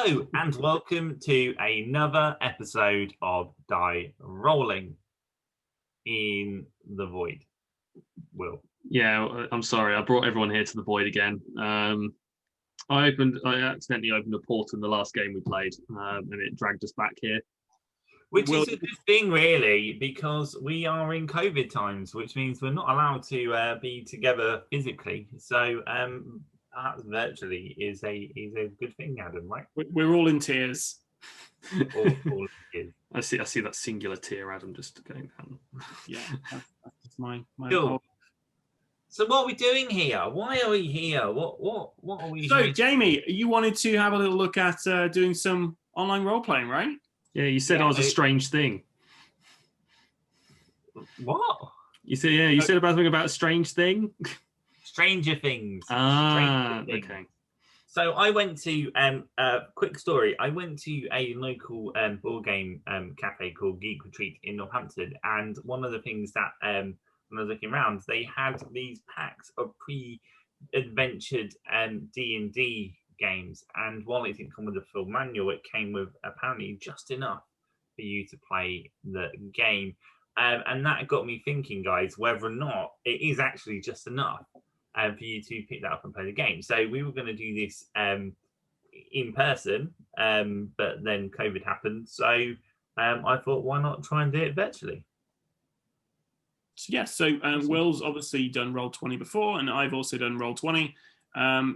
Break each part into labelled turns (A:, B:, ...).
A: Hello and welcome to another episode of Die Rolling in the Void. Will.
B: Yeah, I'm sorry. I brought everyone here to the void again. I accidentally opened a portal in the last game we played, and it dragged us back here.
A: Which is a good thing, really, because we are in COVID times, which means we're not allowed to be together physically. So virtually is a good thing, Adam, right?
C: We're all in tears.
A: all
B: I see that singular tear, Adam, just going down.
C: Yeah, that's my
A: cool. So what are we doing here? Why are we here? What are we?
C: So Jamie, you wanted to have a little look at doing some online role playing, right?
B: Yeah, you said I was a strange thing.
A: What?
B: You said you said about something about a strange thing.
A: Stranger Things.
B: Okay.
A: So I went to quick story. I went to a local board game cafe called Geek Retreat in Northampton, and one of the things that when I was looking around, they had these packs of pre-adventured D&D games, and while it didn't come with a full manual, it came with apparently just enough for you to play the game, and that got me thinking, guys, whether or not it is actually just enough for you to pick that up and play the game. So we were going to do this in person, but then COVID happened, so I thought, why not try and do it virtually?
C: So Will's obviously done Roll20 before, and I've also done Roll20.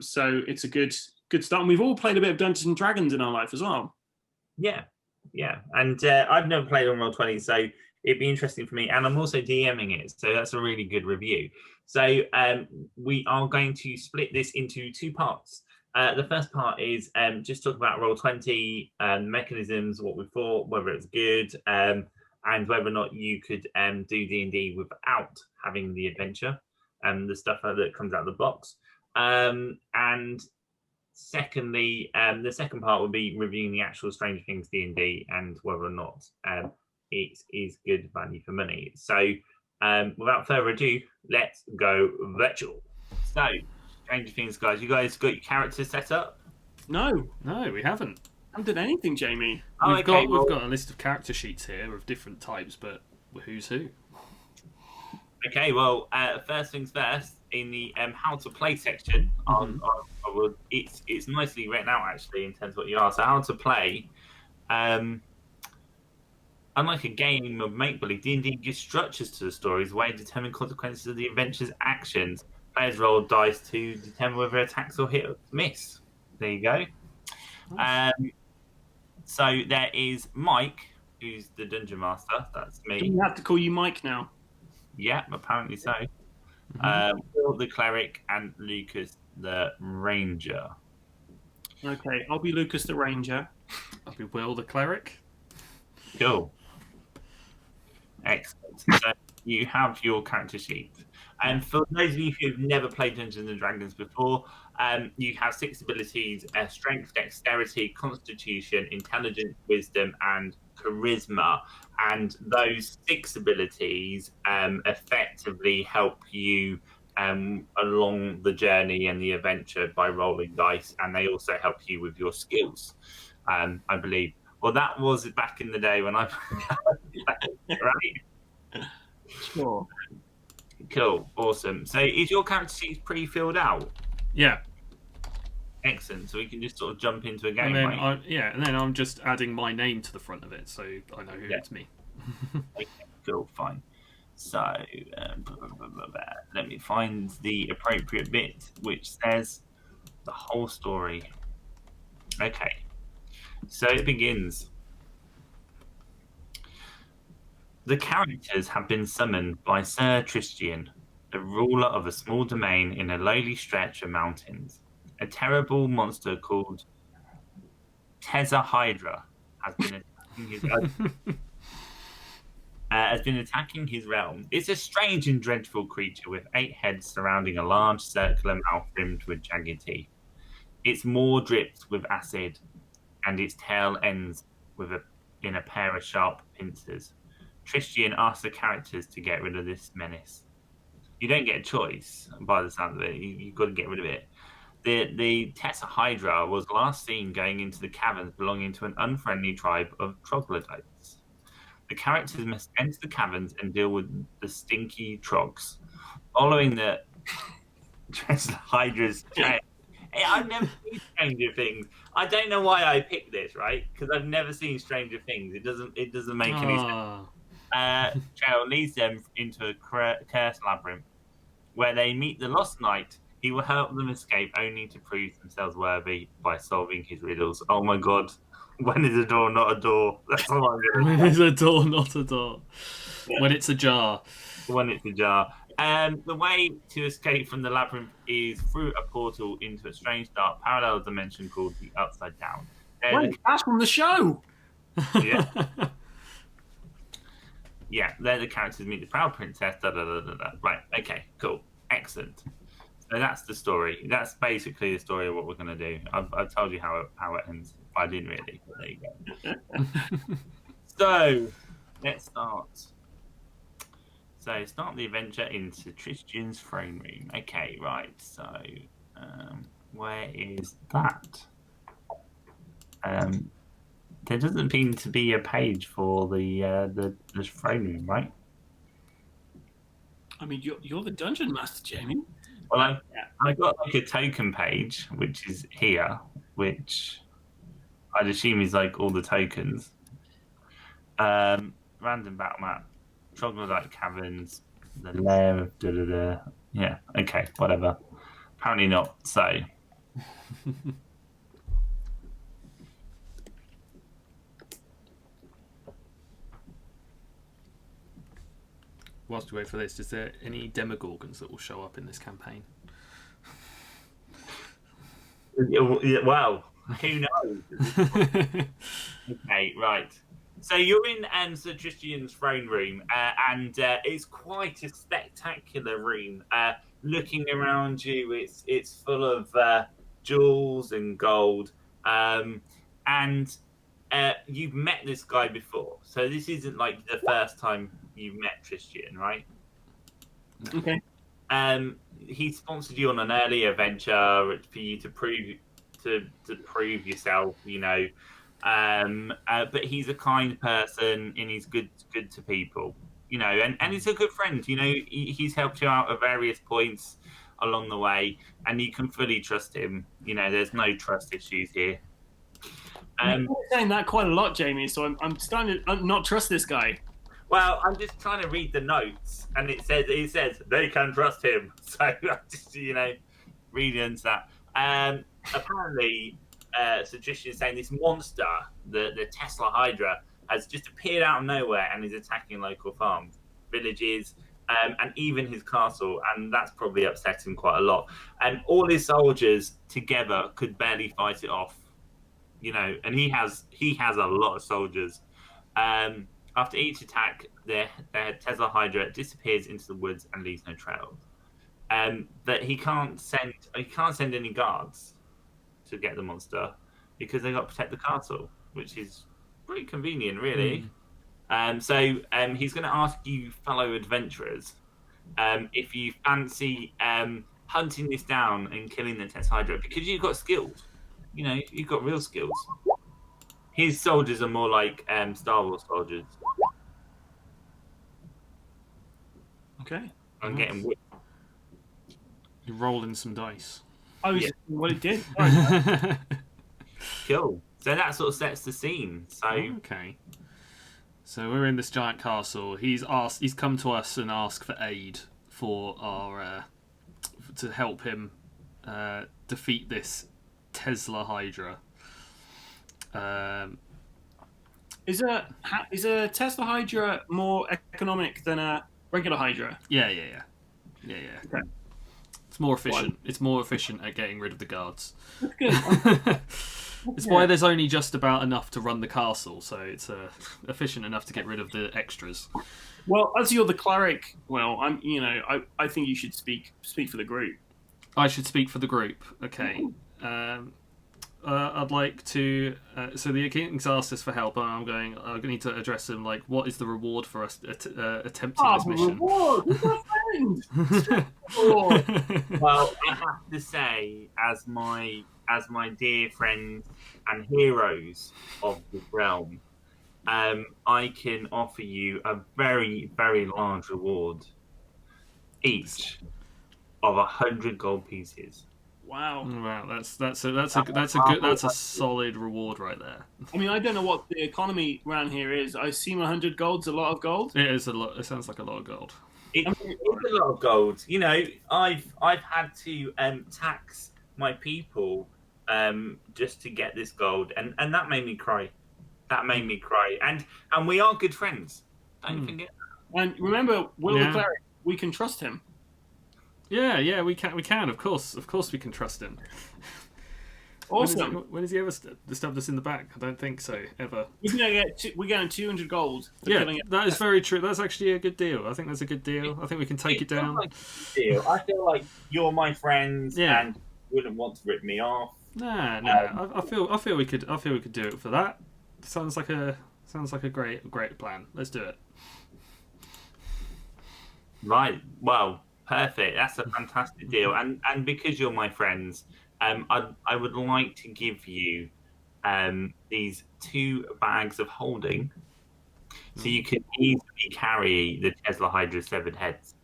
C: So it's a good start. And we've all played a bit of Dungeons and Dragons in our life as well.
A: Yeah. And I've never played on Roll20, so it'd be interesting for me. And I'm also DMing it, so that's a really good review. So we are going to split this into two parts. The first part is just talk about Roll20 mechanisms, what we thought, whether it's good, and whether or not you could do D&D without having the adventure and the stuff that comes out of the box. And secondly, the second part will be reviewing the actual Stranger Things D&D and whether or not it is good value for money. So without further ado, let's go virtual. So, Stranger Things, guys, you guys got your characters set up?
C: No,
B: we haven't.
C: I haven't done anything, Jamie.
B: We've got a list of character sheets here of different types, but who's who?
A: Okay, well, first things first, in the how to play section, it's nicely written out actually in terms of what you are. So how to play, unlike a game of make-believe, D&D gives structures to the stories where it determines consequences of the adventure's actions. Players roll dice to determine whether attacks or hit or miss. There you go. So there is Mike, who's the Dungeon Master. That's me.
C: Do we have to call you Mike now?
A: Yeah, apparently so. Will the Cleric and Lucas the Ranger.
C: Okay, I'll be Lucas the Ranger.
B: I'll be Will the Cleric.
A: Cool. Excellent. So you have your character sheet. And for those of you who've never played Dungeons and Dragons before, you have 6 abilities: strength, dexterity, constitution, intelligence, wisdom, and charisma. And those 6 abilities effectively help you along the journey and the adventure by rolling dice, and they also help you with your skills, I believe. Well, that was back in the day when I right.
C: Sure.
A: Cool, awesome. So is your character sheet pre-filled out?
B: Yeah.
A: Excellent. So we can just sort of jump into a game,
B: and then
A: right?
B: and then I'm just adding my name to the front of it, so I know who it's me.
A: Okay, cool, fine. So let me find the appropriate bit, which says the whole story. Okay, so it begins. The characters have been summoned by Sir Tristian, the ruler of a small domain in a lowly stretch of mountains. A terrible monster called Hydra has been attacking his realm. It's a strange and dreadful creature with 8 heads surrounding a large circular mouth rimmed with jagged teeth. Its maw drips with acid, and its tail ends in a pair of sharp pincers. Tristian asks the characters to get rid of this menace. You don't get a choice, by the sound of it. You've got to get rid of it. The Tetrahydra was last seen going into the caverns belonging to an unfriendly tribe of troglodytes. The characters must enter the caverns and deal with the stinky trogs. Following the Tetrahydra's trail. I've never seen Stranger Things. I don't know why I picked this, right? Because I've never seen Stranger Things. It doesn't make any sense. Trail leads them into a cursed labyrinth, where they meet the Lost Knight. He will help them escape, only to prove themselves worthy by solving his riddles. Oh my god! When is a door not a door? That's all I'm going to say.
B: When is a door not a door? Yeah. When it's a jar.
A: When it's a jar. The way to escape from the labyrinth is through a portal into a strange, dark, parallel dimension called the Upside Down.
C: Wait, that's from the show!
A: Yeah. Yeah, there the characters meet the Proud Princess, Right, okay, cool. Excellent. So that's the story. That's basically the story of what we're going to do. I've told you how it ends. I didn't really, but there you go. So, let's start. So, start the adventure into Tristian's throne room. Okay, right. So, where is that? There doesn't seem to be a page for the throne room, right?
C: I mean, you're the dungeon master, Jamie.
A: Well, I got like a token page, which is here, which I'd assume is like all the tokens. Random battle map, troglodyte caverns, the lair of Yeah, okay, whatever. Apparently not. So.
B: Whilst we wait for this, is there any demogorgons that will show up in this campaign?
A: Well, who knows? Okay, right. So you're in Sir Tristian's throne room, and it's quite a spectacular room. Looking around you, it's full of jewels and gold, and you've met this guy before, so this isn't like the first time you've met Tristian, right?
C: Okay.
A: He sponsored you on an earlier venture for you to prove yourself, you know. But he's a kind person and he's good to people, you know, and he's a good friend. You know, he's helped you out at various points along the way, and you can fully trust him. You know, there's no trust issues here.
C: You're saying that quite a lot, Jamie. So I'm starting to not trust this guy.
A: Well, I'm just trying to read the notes, and it says they can trust him. So I'm just, you know, reading into that. Apparently, Sir Tristian is saying this monster, the Tesla Hydra, has just appeared out of nowhere and is attacking local farms, villages, and even his castle, and that's probably upset him quite a lot. And all his soldiers together could barely fight it off, you know. And he has a lot of soldiers. After each attack, the Tesla Hydra disappears into the woods and leaves no trail. But he can't send any guards to get the monster because they got to protect the castle, which is pretty convenient, really. So he's going to ask you, fellow adventurers, if you fancy hunting this down and killing the Tesla Hydra, because you've got skills. You know, you've got real skills. His soldiers are more like Star Wars soldiers.
C: Okay.
A: I'm getting whipped.
B: You're rolling some dice.
C: Oh, yeah. Well, it did.
A: Cool. So that sort of sets the scene. So
B: okay. So we're in this giant castle. He's come to us and asked for aid for our to help him defeat this Tesla Hydra.
C: Is a Tesla Hydra more economic than a regular Hydra?
B: Yeah. Okay. It's more efficient.
C: What?
B: It's more efficient at getting rid of the guards.
C: That's good.
B: It's why there's only just about enough to run the castle, so it's efficient enough to get rid of the extras.
C: Well, as you're the cleric, I think you should speak for the group.
B: I should speak for the group. Okay. I'd like to. So the king's asked us for help, and I need to address him. Like, what is the reward for us attempting this mission?
C: Reward! Who's my friend? Reward.
A: Well, I have to say, as my dear friends and heroes of the realm, I can offer you a very, very large reward, each of 100 gold pieces.
C: Wow.
B: Wow, that's a solid reward right there.
C: I mean, I don't know what the economy around here is. I assume 100 gold's a lot of gold.
B: It is a lot. It sounds like a lot of gold.
A: It's a lot of gold. You know, I've had to tax my people just to get this gold, and that made me cry. And we are good friends. Don't forget that.
C: And remember, Will the cleric, we can trust him.
B: Yeah, we can. Of course, we can trust him.
C: Awesome.
B: When has he ever stabbed us in the back? I don't think so, ever.
C: We're getting 200 gold. For killing it.
B: That is very true. That's actually a good deal. I think that's a good deal. I think we can take it down.
A: Like a deal. I feel like you're my friends and you wouldn't want to rip me off.
B: No. I feel we could do it for that. Sounds like a great plan. Let's do it.
A: Right. Well, perfect. That's a fantastic deal. And because you're my friends, I would like to give you these 2 bags of holding, so you can easily carry the Tesla Hydra's 7 heads.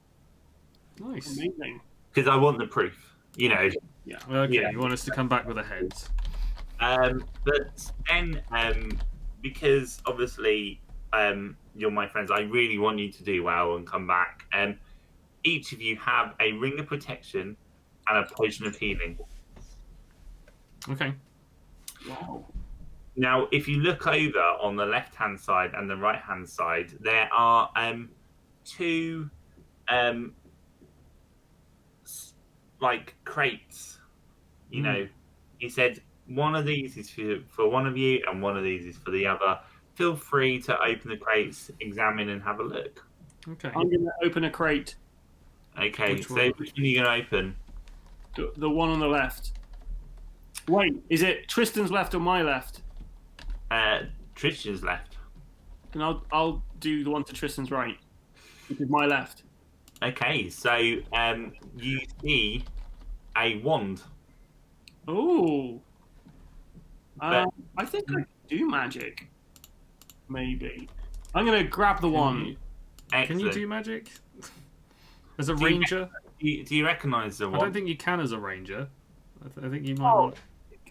B: Nice.
C: Amazing.
A: Because I want the proof. You know.
C: Yeah.
B: Okay.
A: Yeah.
B: You want us to come back with the heads?
A: But then, because obviously you're my friends, I really want you to do well and come back. Each of you have a ring of protection and a potion of healing.
B: Okay.
C: Wow.
A: Now, if you look over on the left-hand side and the right-hand side, there are 2 like crates. You know, he said one of these is for one of you and one of these is for the other. Feel free to open the crates, examine and have a look.
B: Okay.
C: I'm going to open a crate.
A: Okay,
B: Which
A: so
B: one?
A: which one are you going to open?
C: The one on the left. Wait, is it Tristan's left or my left?
A: Tristan's left.
C: And I'll do the one to Tristan's right, which is my left.
A: Okay, so you see a wand.
C: Oh.
A: But-
C: I think I can do magic. Maybe. I'm going to grab the one.
B: Can you
A: Excellent.
B: do magic? As a
A: Do you-
B: ranger?
A: Do you recognise the
B: I
A: wand?
B: don't think you can as a ranger. I think you might want...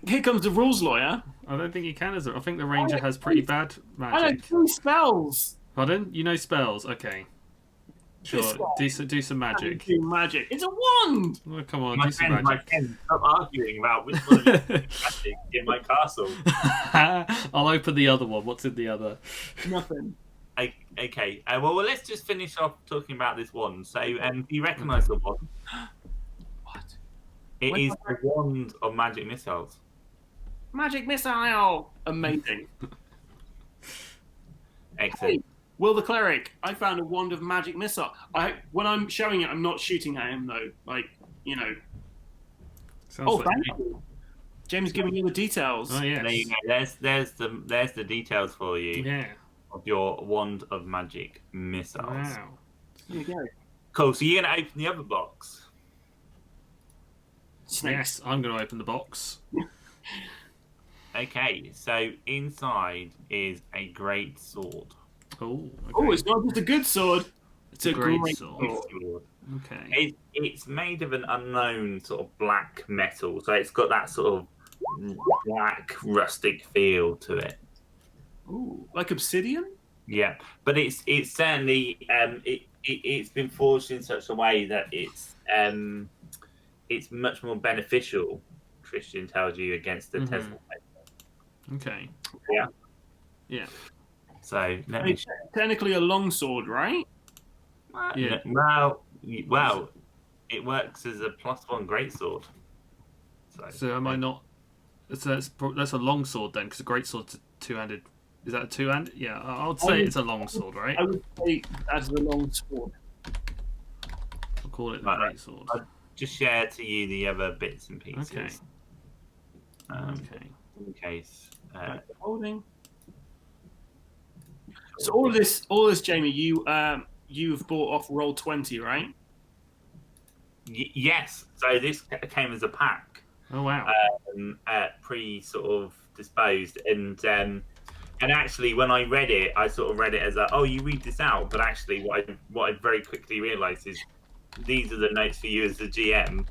C: Here comes the rules lawyer.
B: I don't think you can as a... I think the ranger has pretty bad
C: I know
B: magic.
C: 2 spells.
B: Pardon? You know spells? Okay. Sure.
C: This one.
B: Do some
C: I can
B: magic.
C: do magic. It's a wand.
B: Oh, come on,
A: My
B: do some
A: friend,
B: magic.
A: stop arguing about which one of you is magic in my castle.
B: I'll open the other one. What's in the other?
C: Nothing.
A: Okay, well, let's just finish off talking about this wand. So, do you recognise the wand?
C: What?
A: It
C: What
A: is
C: the
A: the wand of magic missiles.
C: Magic missile. Amazing.
A: Excellent.
C: Hey, Will the cleric, I found a wand of magic missile. When I'm showing it, I'm not shooting at him though. Like, you know.
B: Sounds like
C: Thank you. James giving you the details.
B: Oh yes.
A: There you go. There's the details for you
B: Yeah.
A: of your wand of magic missiles.
B: Wow.
C: There you go.
A: Cool. So you're gonna open the other box.
C: Snakes.
B: Yes, I'm going to open the box.
A: Okay. So inside is a great sword.
B: Oh. Okay.
C: Oh, it's not just a good sword. It's a
B: great
C: great
B: sword.
C: sword.
B: Okay.
A: It's made of an unknown sort of black metal, so it's got that sort of black rustic feel to it.
C: Ooh, like obsidian?
A: Yeah, but it's certainly it's been forged in such a way that it's much more beneficial. Christian tells you against the Tesla.
B: Okay.
A: Yeah.
B: Yeah.
A: So let me.
C: It's technically a long sword, right?
B: Yeah.
A: Well, it works as a +1 greatsword.
B: So am I not? So that's a long sword then, because a great sword's a two-handed. Is that a two-handed? Yeah, I would say it's a long sword, right?
C: I would say as the long sword.
B: I'll call it the
A: Right.
B: great sword.
A: Just share to you the other bits and pieces.
B: Okay. Okay.
A: In case.
C: Holding. So all this, Jamie, you've bought off Roll20, right?
A: Yes. So this came as a pack.
B: Oh wow.
A: Pre sort of disposed, and actually when I read it, I sort of read it as oh, you read this out, but actually what I very quickly realised is these are the notes for you as the DM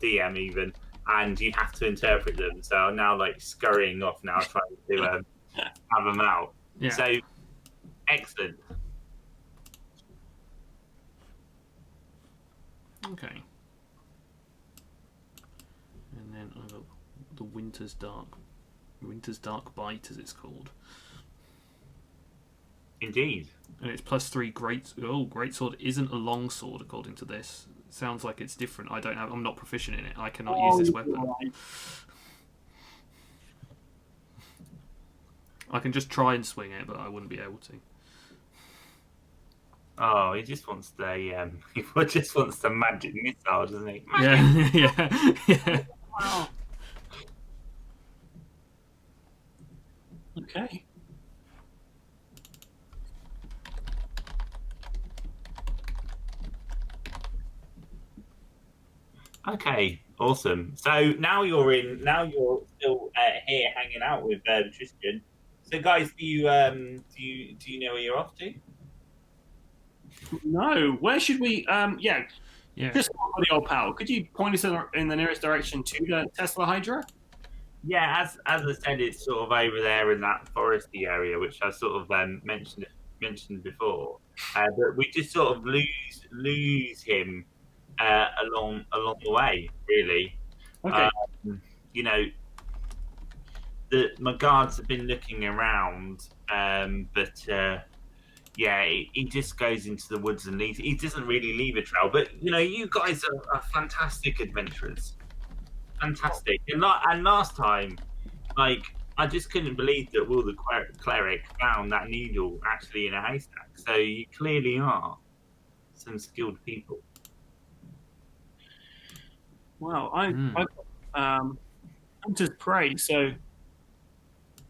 A: even, and you have to interpret them. So I'm now like scurrying off now trying to have them out.
B: Yeah.
A: So excellent.
B: Okay. And then I've got the Winter's Dark Bite, as it's called.
A: Indeed.
B: And it's +3 greatsword isn't a longsword according to this. Sounds like it's different. I'm not proficient in it. I cannot use this weapon.
C: Right.
B: I can just try and swing it, but I wouldn't be able to.
A: Oh, he just wants the he just wants the magic missile, doesn't he?
B: Yeah, yeah.
C: Wow. Okay.
A: Okay, awesome. So now you're still here hanging out with Tristan. So guys, do you know where you're off to?
C: No. Where should we? Yeah.
B: Yeah.
C: Just the old pal. Could you point us in the nearest direction to the Tesla Hydra?
A: Yeah, as I said, it's sort of over there in that foresty area, which I sort of mentioned before. But we just sort of lose him along the way, really.
C: Okay.
A: You know, my guards have been looking around, but yeah, he just goes into the woods and leaves. He doesn't really leave a trail. But you know, you guys are fantastic adventurers, fantastic. And last time, like, I just couldn't believe that Will the cleric found that needle actually in a haystack. So you clearly are some skilled people.
C: Wow. I'm just prey, so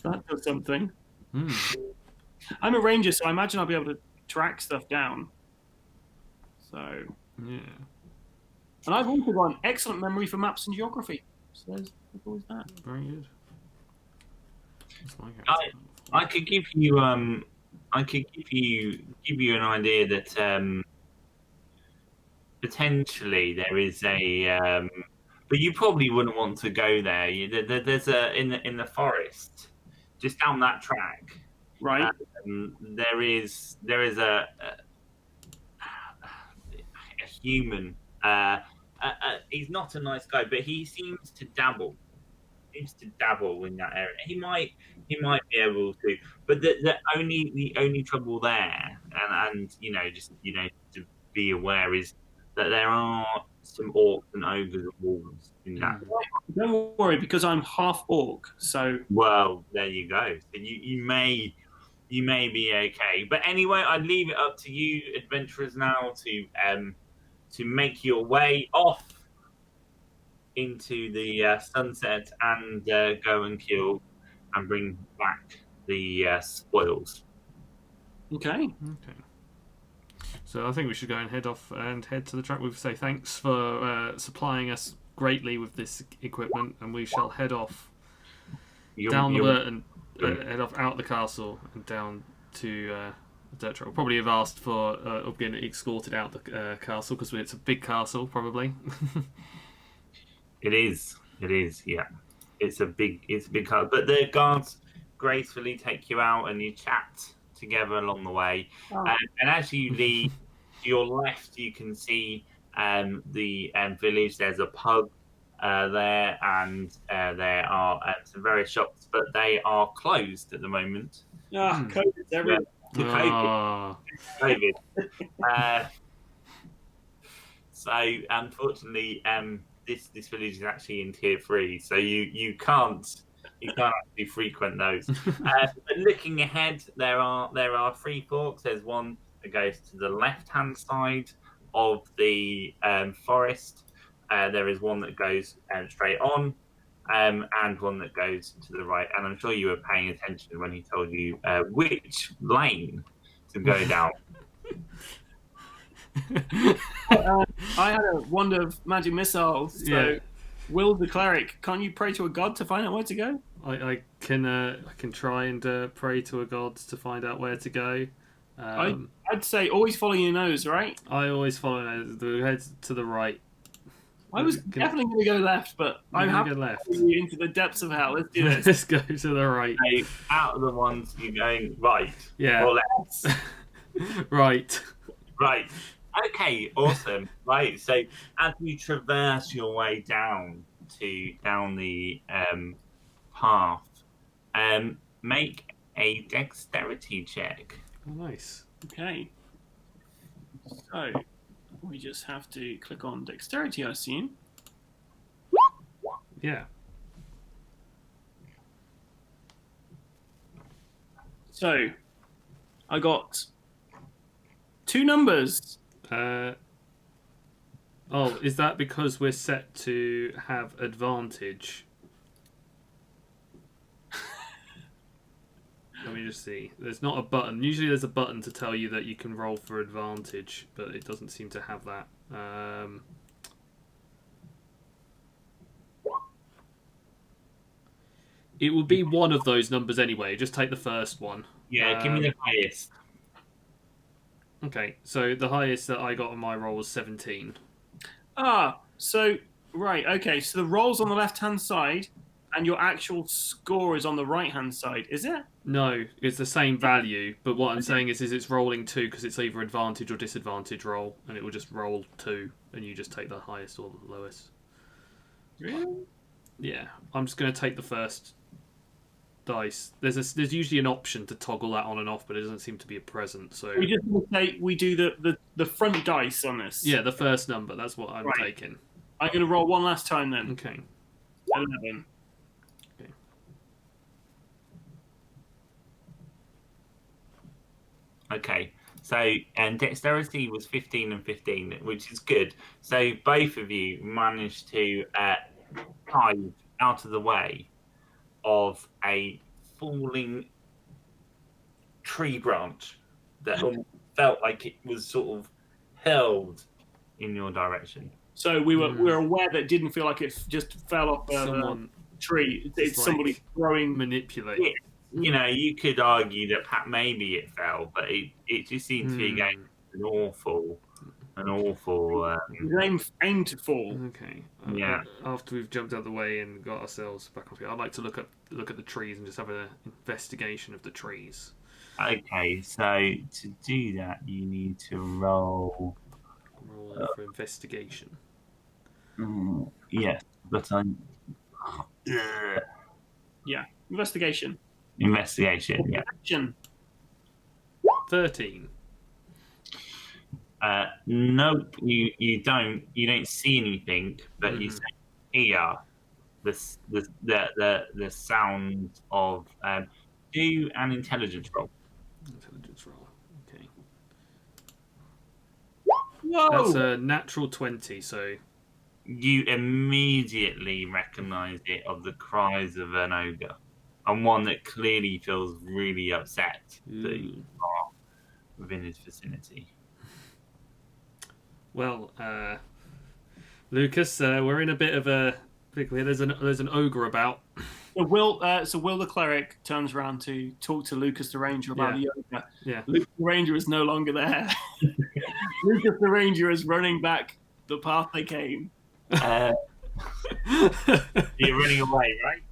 C: that does something. I'm a ranger, so I imagine I'll be able to track stuff down. So
B: Yeah.
C: And I've also got an excellent memory for maps and geography. So there's always that.
B: Very good.
A: I could give you an idea that potentially there is a but you probably wouldn't want to go there. There's a in the forest just down that track.
C: Right.
A: There is a human. He's not a nice guy, but he seems to dabble. In that area. He might be able to, but the only trouble there, and to be aware, is that there are some orcs and ogres and wolves in that.
C: Don't worry, because I'm half orc, so
A: Well, there you go. So you may be okay. But anyway, I'd leave it up to you, adventurers, now to make your way off into the sunset and go and kill and bring back the spoils.
C: Okay.
B: So I think we should go and head off and head to the track. We'll say thanks for supplying us greatly with this equipment, and we shall head off down the Burt and head off out the castle and down to the dirt track. We'll probably have asked for getting escorted out the castle because it's a big castle, probably.
A: It is, yeah. It's a big castle, but the guards gracefully take you out and you chat together along the way.
C: Oh.
A: And as you leave, to your left, you can see the village. There's a pub there, and there are some various shops, but they are closed at the moment.
C: COVID's everywhere.
A: COVID. So unfortunately, this village is actually in tier 3, so you can't actually frequent those. But looking ahead, there are 3 forks. There's one that goes to the left-hand side of the forest. There is one that goes straight on, and one that goes to the right. And I'm sure you were paying attention when he told you which lane to go down.
C: I had a wand of magic missiles, so Will the cleric, can't you pray to a god to find out where to go?
B: I can try and pray to a god to find out where to go.
C: I'd say always follow your nose, right?
B: I always follow the head to the right.
C: I was definitely going to go left, but I'm happy to follow you into the depths of hell. Let's do this.
B: Let's go to the right.
A: So out of the ones you're going right or left.
B: Right.
A: Right. Okay, awesome. Right, so as you traverse your way down the path, make a dexterity check.
B: Oh, nice.
C: Okay. So we just have to click on dexterity, I assume.
B: Yeah.
C: So I got 2 numbers.
B: Oh, is that because we're set to have advantage? Let me just see. There's not a button. Usually there's a button to tell you that you can roll for advantage, but it doesn't seem to have that. It will be one of those numbers anyway. Just take the first one.
A: Yeah, give me the highest.
B: Okay, so the highest that I got on my roll was 17.
C: So, right, okay, so the roll's on the left-hand side, and your actual score is on the right-hand side, is it?
B: No, it's the same value, but what I'm saying is it's rolling 2 because it's either advantage or disadvantage roll, and it will just roll 2, and you just take the highest or the lowest.
C: Really?
B: Yeah, I'm just going to take the first dice. There's usually an option to toggle that on and off, but it doesn't seem to be a present. So
C: we just say we do the front dice on this.
B: Yeah, the first number. That's what I'm taking.
C: I'm going to roll one last time then.
B: Okay.
C: 11.
A: Okay, so dexterity was 15 and 15, which is good. So both of you managed to dive out of the way of a falling tree branch that felt like it was sort of hurled in your direction.
C: So we were aware that it didn't feel like it just fell off a tree. It's somebody throwing...
B: Manipulate.
A: Yeah. You know, you could argue that maybe it fell, but it just seemed to be going an awful.
C: Aimed to fall.
B: Okay.
A: Yeah.
B: After we've jumped out of the way and got ourselves back on feet, I'd like to look at the trees and just have an investigation of the trees.
A: Okay, so to do that, you need to roll
B: for investigation.
A: Yes, but I'm.
C: Yeah, investigation.
A: Investigation. Yeah.
C: Action.
B: 13.
A: Nope, you don't see anything, but you hear the sound of do an intelligence roll.
B: Intelligence roll. Okay.
C: Whoa!
B: That's a natural 20, so
A: you immediately recognise it of the cries of an ogre, and one that clearly feels really upset that you are within his vicinity.
B: Well, Lucas, we're in a bit of a pickle. There's an ogre about.
C: So Will the cleric turns around to talk to Lucas the ranger about the ogre.
B: Yeah.
C: Lucas the ranger is no longer there. Lucas the ranger is running back the path they came.
A: You're running away, right?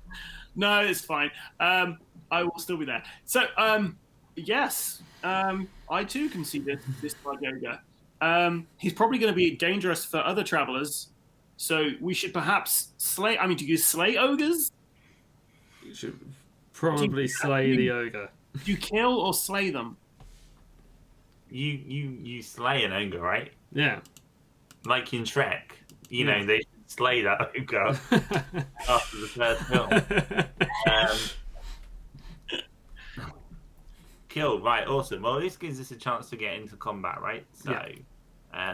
C: No, it's fine. I will still be there. So, yes, I too can see this large ogre. He's probably going to be dangerous for other travelers, so we should perhaps slay. I mean, do you slay ogres?
B: You should probably slay the ogre.
C: Do you kill or slay them?
A: You slay an ogre, right?
B: Yeah.
A: Like in Shrek, you know they should slay that ogre after the first film. Kill, right? Awesome. Well, this gives us a chance to get into combat, right? So,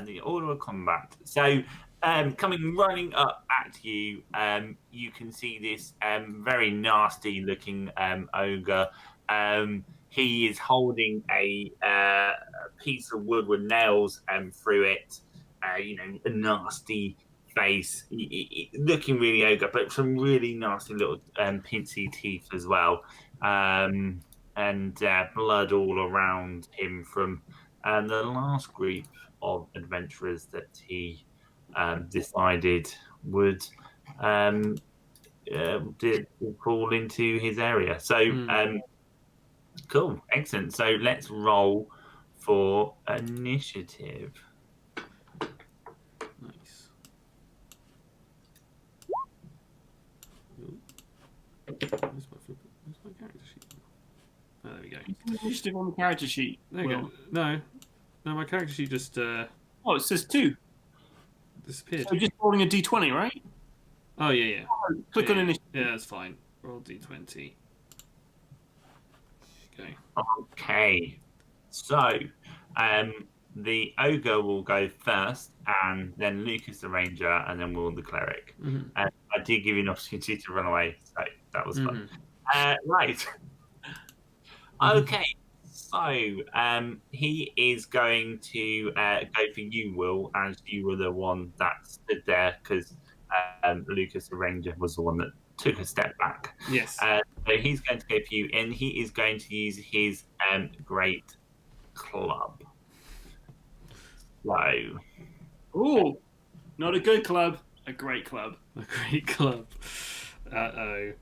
A: the order of combat. So, coming running up at you, you can see this very nasty looking ogre. He is holding a piece of wood with nails through it. A nasty face, looking really ogre, but some really nasty little pincy teeth as well, and blood all around him from the last group of adventurers that he decided would did fall into his area. So cool, excellent. So let's roll for initiative.
B: Nice. Where's my character sheet? Oh, there we go.
C: Initiative on the character sheet.
B: There you go. No, my character sheet just
C: it says 2.
B: disappeared.
C: So just rolling a d20, right?
B: Oh yeah.
C: Click on initiative.
B: Yeah, that's fine. Roll d20. Okay.
A: Okay. So the ogre will go first, and then Lucas the ranger, and then Will the cleric.
B: Mm-hmm.
A: I did give you an opportunity to run away, so that was fun. Right. Okay. So he is going to go for you, Will, as you were the one that stood there, because Lucas the ranger was the one that took a step back.
B: Yes.
A: So he's going to go for you, and he is going to use his great club. So,
C: Ooh, not a good club, a great club.
B: A great club. Uh-oh.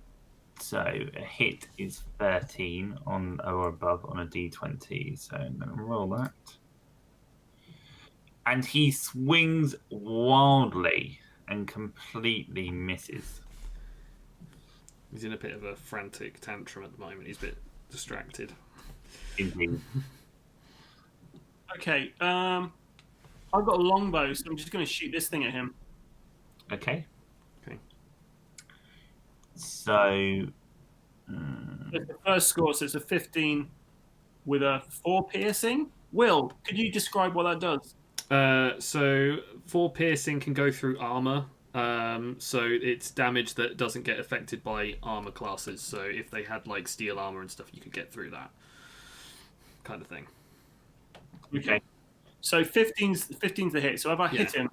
A: So a hit is 13 on or above on a d20. So I'm going to roll that. And he swings wildly and completely misses.
B: He's in a bit of a frantic tantrum at the moment. He's a bit distracted.
A: Indeed.
C: Okay, I've got a longbow, so I'm just going to shoot this thing at him.
A: Okay.
B: Okay.
A: So
C: The first score, so it's a 15 with a 4 piercing. Will, could you describe what that does?
B: So 4 piercing can go through armor. So it's damage that doesn't get affected by armor classes. So if they had like steel armor and stuff, you could get through that kind of thing.
C: Okay. So 15's the hit. So if I hit him,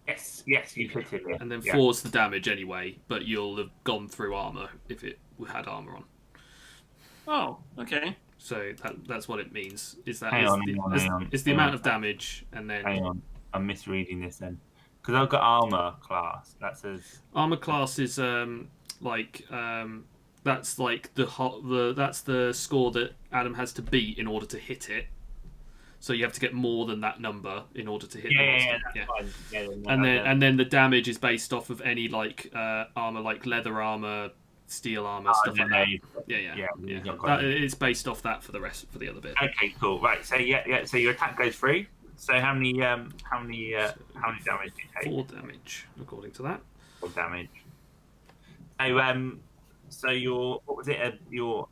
A: yes, you hit it.
B: And then 4's the damage anyway, but you'll have gone through armor if it had armor on.
C: Oh, okay.
B: So that's what it means. Is that
A: hang on.
B: It's the amount of damage, and then
A: hang on. I'm misreading this then, because I've got armor class. That says
B: armor class is that's like that's the score that Adam has to beat in order to hit it. So you have to get more than that number in order to hit the monster.
A: Fine.
B: And then the damage is based off of any like armor, like leather armor, steel armor, stuff like that. Yeah. It's based off that for the other bit.
A: Okay, cool. Right. So So your attack goes through. So how many damage do you take?
B: 4 damage, according to that.
A: 4 damage. So your what was it? Your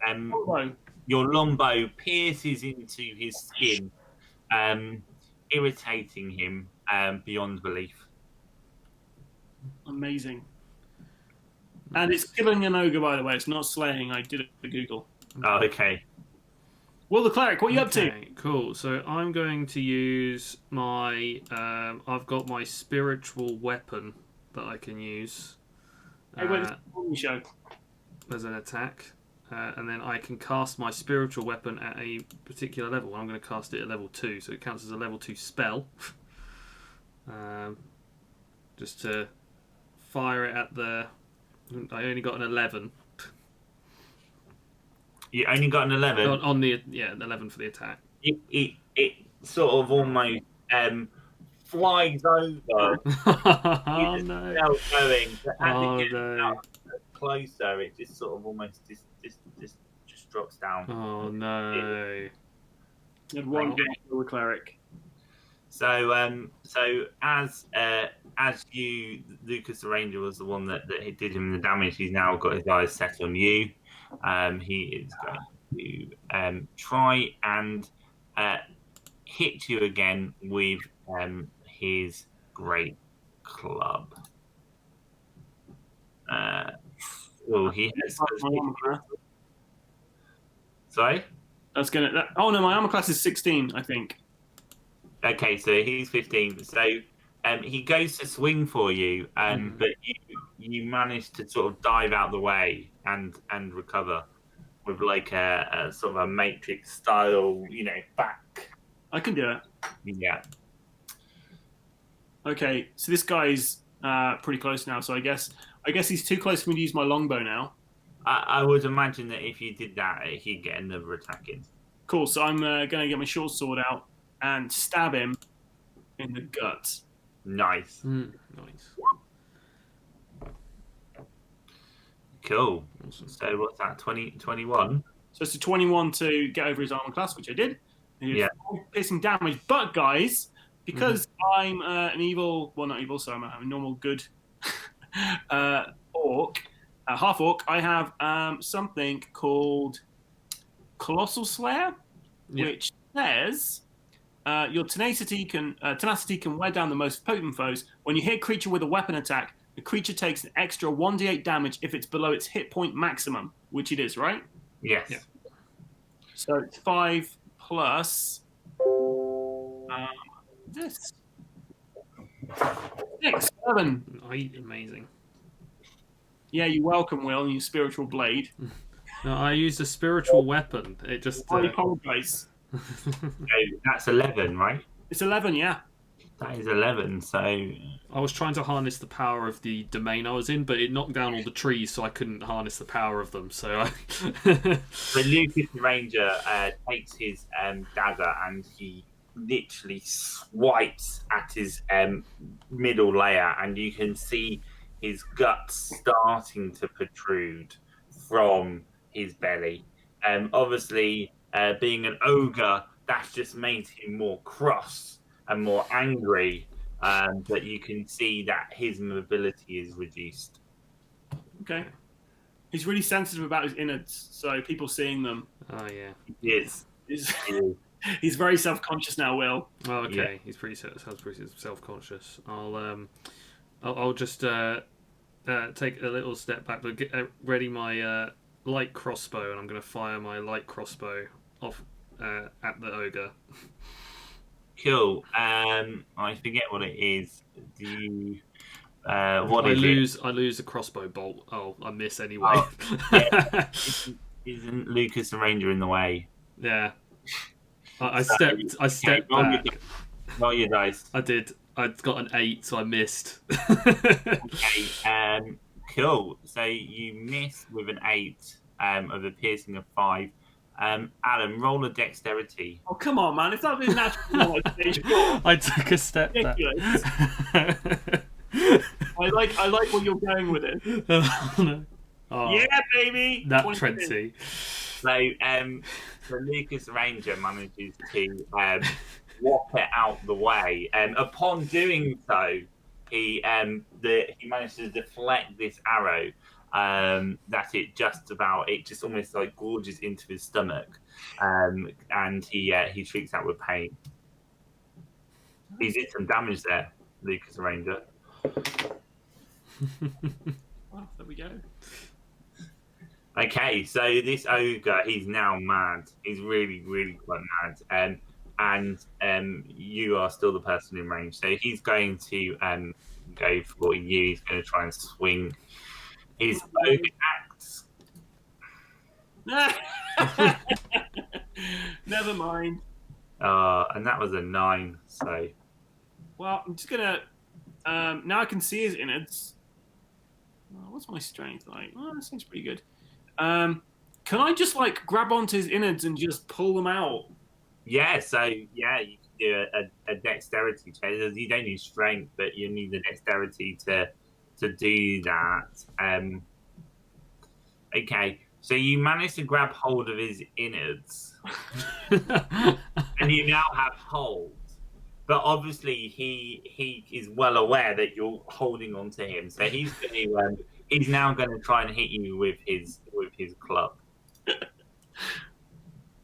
A: longbow pierces into his skin, irritating him beyond belief.
C: Amazing. And it's killing an ogre, by the way. It's not slaying. I did it for Google.
A: Oh, okay.
C: Will the cleric, what are you up to?
B: Cool. So I'm going to use my. I've got my spiritual weapon that I can use.
C: Hey, wait, show.
B: As an attack. And then I can cast my spiritual weapon at a particular level. I'm going to cast it at level 2, so it counts as a level 2 spell. Just to fire it at the... I only got an 11.
A: You only got an 11?
B: On the 11 for the attack.
A: It sort of almost flies over.
B: Oh no!
A: Going, but as it gets closer, it just sort of almost just drops down.
B: Oh no!
C: And one game for the cleric.
A: So as you, Lucas the Ranger was the one that did him the damage. He's now got his eyes set on you. He is going to try and hit you again with his great club. Well, he has. Sorry?
C: That's gonna. Oh no, my armor class is 16, I think.
A: Okay, so he's 15. So he goes to swing for you, but you manage to sort of dive out the way and recover with like a sort of a Matrix style, back.
C: I can do it.
A: Yeah.
C: Okay, so this guy's pretty close now. So I guess he's too close for me to use my longbow now.
A: I would imagine that if you did that, he'd get another attack in.
C: Cool. So I'm going to get my short sword out and stab him in the guts.
A: Nice.
B: Nice.
A: Cool. Awesome. So what's that? 21?
C: So it's a 21 to get over his armor class, which I did. Yeah. Piercing damage. But guys, because I'm an evil, well, not evil, so I'm a normal good orc, half orc, I have something called Colossal Slayer, which says your tenacity can wear down the most potent foes. When you hit a creature with a weapon attack, the creature takes an extra 1d8 damage if it's below its hit point maximum, which it is, right?
A: Yes.
C: Yeah. So it's 5 plus this. 6, 7.
B: Amazing.
C: Yeah, you're welcome, Will, and your spiritual blade.
B: No, I used a spiritual weapon. It just.
C: I apologize.
A: That's 11, right?
C: It's 11, yeah.
A: That is 11, so...
B: I was trying to harness the power of the domain I was in, but it knocked down all the trees, so I couldn't harness the power of them, so
A: So Lucas the Ranger takes his dagger and he literally swipes at his middle layer, and you can see his guts starting to protrude from his belly. Obviously, being an ogre, that's just made him more cross and more angry, but you can see that his mobility is reduced.
C: Okay. He's really sensitive about his innards, so people seeing them.
B: Oh yeah.
A: Yes.
C: He's very self-conscious now, Will.
B: Oh, okay. Yeah. He's sounds pretty self-conscious. I'll just take a little step back, but get ready my light crossbow, and I'm going to fire my light crossbow off at the ogre.
A: Cool. I forget what it is. Do you?
B: I lose a crossbow bolt. Oh, I miss anyway.
A: Oh, yeah. Isn't Lucas the Ranger in the way?
B: Yeah. I stepped back.
A: Roll your dice.
B: I did. I got an 8, so I missed.
A: Okay. Cool. So you missed with an 8 of a piercing of 5. Adam, roll a dexterity.
C: Oh, come on, man. If that was natural,
B: I took a step back.
C: I like where you're going with it.
B: Oh,
C: yeah, baby.
B: That 20.
A: So Lucas Ranger manages to walk it out the way. Upon doing so, he managed to deflect this arrow. That it just almost like gorges into his stomach, and he shrieks out with pain. He did some damage there, Lucas Ranger.
C: Well, there we go.
A: Okay, so this ogre, he's now mad. He's really, really quite mad. And you are still the person in range. So he's going to go for you. He's going to try and swing his ogre axe.
C: Never mind.
A: And that was a 9. So,
C: well, I'm just gonna. Now I can see his innards. What's my strength like? Well, that seems pretty good. Can I just grab onto his innards and just pull them out?
A: Yeah. So you can do a dexterity check. You don't need strength, but you need the dexterity to do that. Okay. So you manage to grab hold of his innards, and you now have hold. But obviously, he is well aware that you're holding on to him, so he's now going to try and hit you with his club.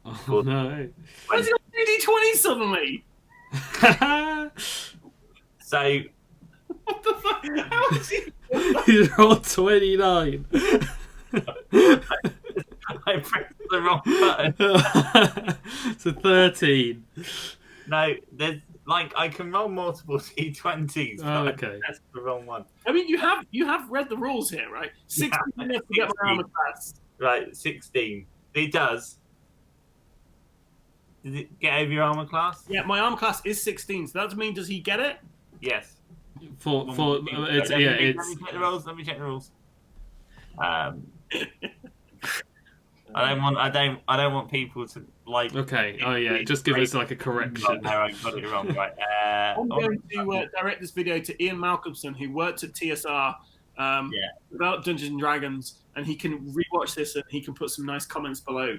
B: Oh no!
C: Why's he got 2d20 suddenly?
A: So
C: What the fuck? How is he?
B: He rolled 29.
A: I pressed the wrong button.
B: So 13.
A: No, there's like I can roll multiple d20s.
B: Oh,
A: but
B: okay.
A: That's the wrong one.
C: I mean, you have read the rules here, right? 16 minutes to get my armor class.
A: Right, 16. It does. Did it get over your armor class?
C: Yeah, my armor class is 16. So that means does he get it?
A: Yes.
B: For it's
A: Let me check the rules. Let me check the rules. I don't want people to like.
B: Okay. Oh yeah. Just give us like a correction.
A: No, I got it wrong. Right.
C: I'm going to direct this video to Ian Malcolmson, who worked at TSR, developed Dungeons and Dragons, and he can rewatch this and he can put some nice comments below.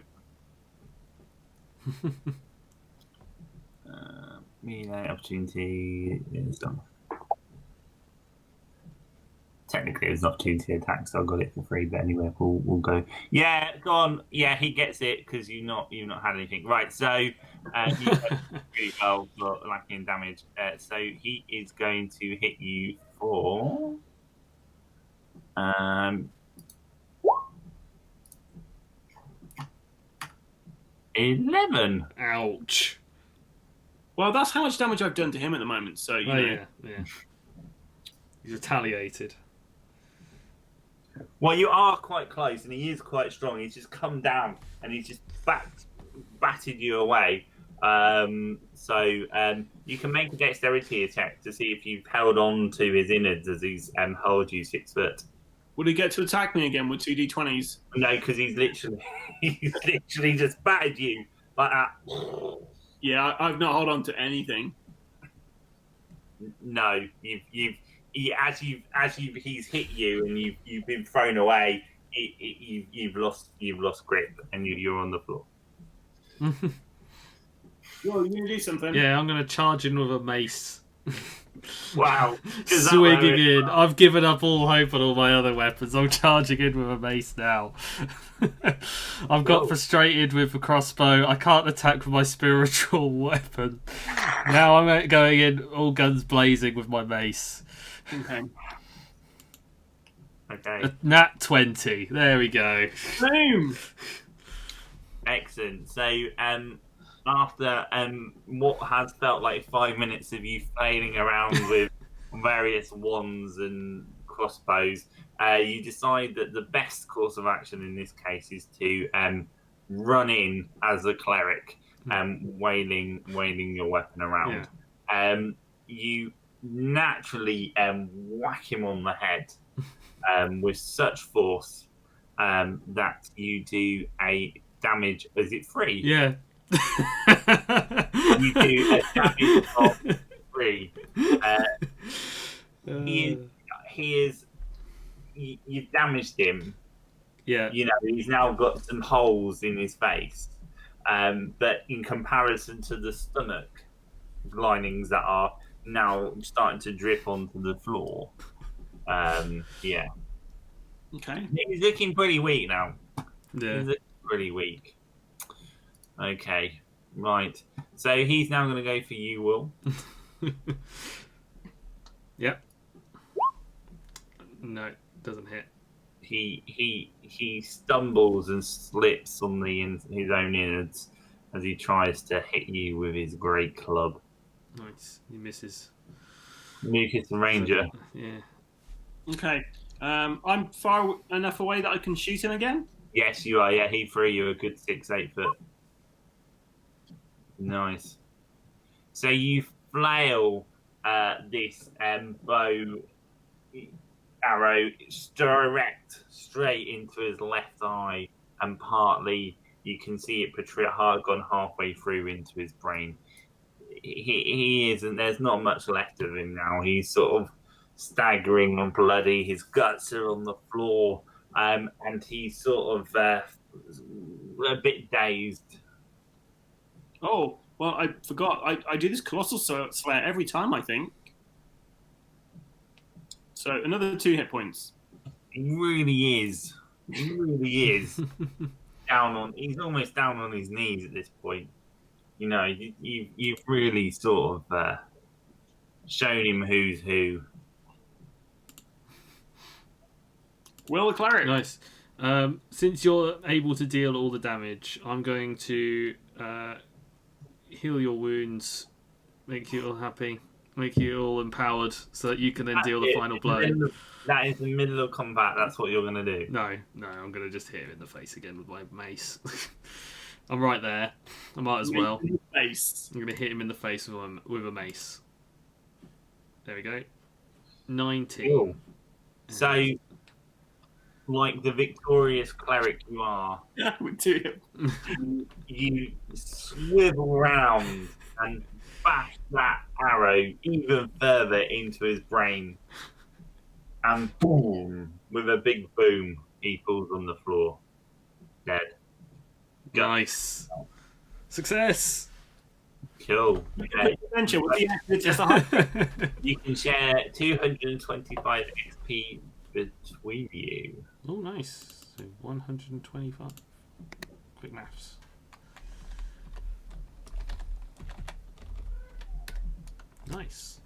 A: Opportunity is done. Technically, it's an opportunity attack, so I got it for free. But anyway, we'll go. Yeah, go on. Yeah, he gets it because you've not had anything. Right. So you really well for lacking in damage. So he is going to hit you for 11.
B: Ouch.
C: Well, that's how much damage I've done to him at the moment. So you know.
B: Yeah. He's retaliated.
A: Well, you are quite close, and he is quite strong. He's just come down, and he's just batted you away. So you can make a dexterity attack to see if you've held on to his innards as he's held you 6 foot.
C: Would he get to attack me again with 2d20s?
A: No, because he's literally just battered you like that.
C: Yeah, I've not held on to anything.
A: No, he's hit you and you've been thrown away. You've lost grip and you're on the floor.
C: Well, you gonna do something?
B: Yeah, I'm gonna charge in with a mace.
A: Wow,
B: Swinging in. I've given up all hope on all my other weapons. I'm charging in with a mace now. I've got frustrated with the crossbow. I can't attack with my spiritual weapon. Now I'm going in all guns blazing with my mace.
A: Okay.
B: Nat 20. There we go.
C: Boom.
A: Excellent. So, after what has felt like 5 minutes of you flailing around with various wands and crossbows, you decide that the best course of action in this case is to run in as a cleric, wailing your weapon around. Yeah. You naturally whack him on the head with such force that you do a damage. Is it 3?
B: Yeah.
A: You do a damage of 3. You've damaged him.
B: Yeah.
A: You know, he's now got some holes in his face. But in comparison to the stomach linings that are now starting to drip onto the floor, yeah.
C: Okay.
A: He's looking pretty weak now.
B: Yeah.
A: He's looking pretty weak. Okay, right. So he's now going to go for you, Will.
B: Yep. No, doesn't hit.
A: He stumbles and slips on his own innards as he tries to hit you with his great club.
B: Nice. He misses.
A: Lucas the Ranger.
B: Yeah.
C: Okay. I'm far enough away that I can shoot him again?
A: Yes, you are. Yeah, he threw you a good 6-8 foot. Nice. So you flail this bow arrow direct straight into his left eye, and partly you can see it gone halfway through into his brain. He isn't. There's not much left of him now. He's sort of staggering and bloody. His guts are on the floor, and he's sort of a bit dazed.
C: Oh, well, I forgot. I do this Colossal Slayer every time, I think. So another 2 hit points.
A: He really is. He really is. He's almost down on his knees at this point. You know, you've really sort of shown him who's who.
C: Will the cleric?
B: Nice. Since you're able to deal all the damage, I'm going to heal your wounds, make you all happy, make you all empowered, so that you can then deal the final blow.
A: That is the middle of combat. That's what you're going to do.
B: No, I'm going to just hit him in the face again with my mace. I'm right there. I might as well. I'm going to hit him in the face with a mace. There we go. 19.
A: Cool. So, like the victorious cleric you are, you swivel round and bash that arrow even further into his brain. And boom, with a big boom, he falls on the floor, dead.
B: Nice. Success.
A: Cool. Okay.
C: Adventure.
A: You can share 225 XP between you.
B: Oh, nice. So 125. Quick maths. Nice.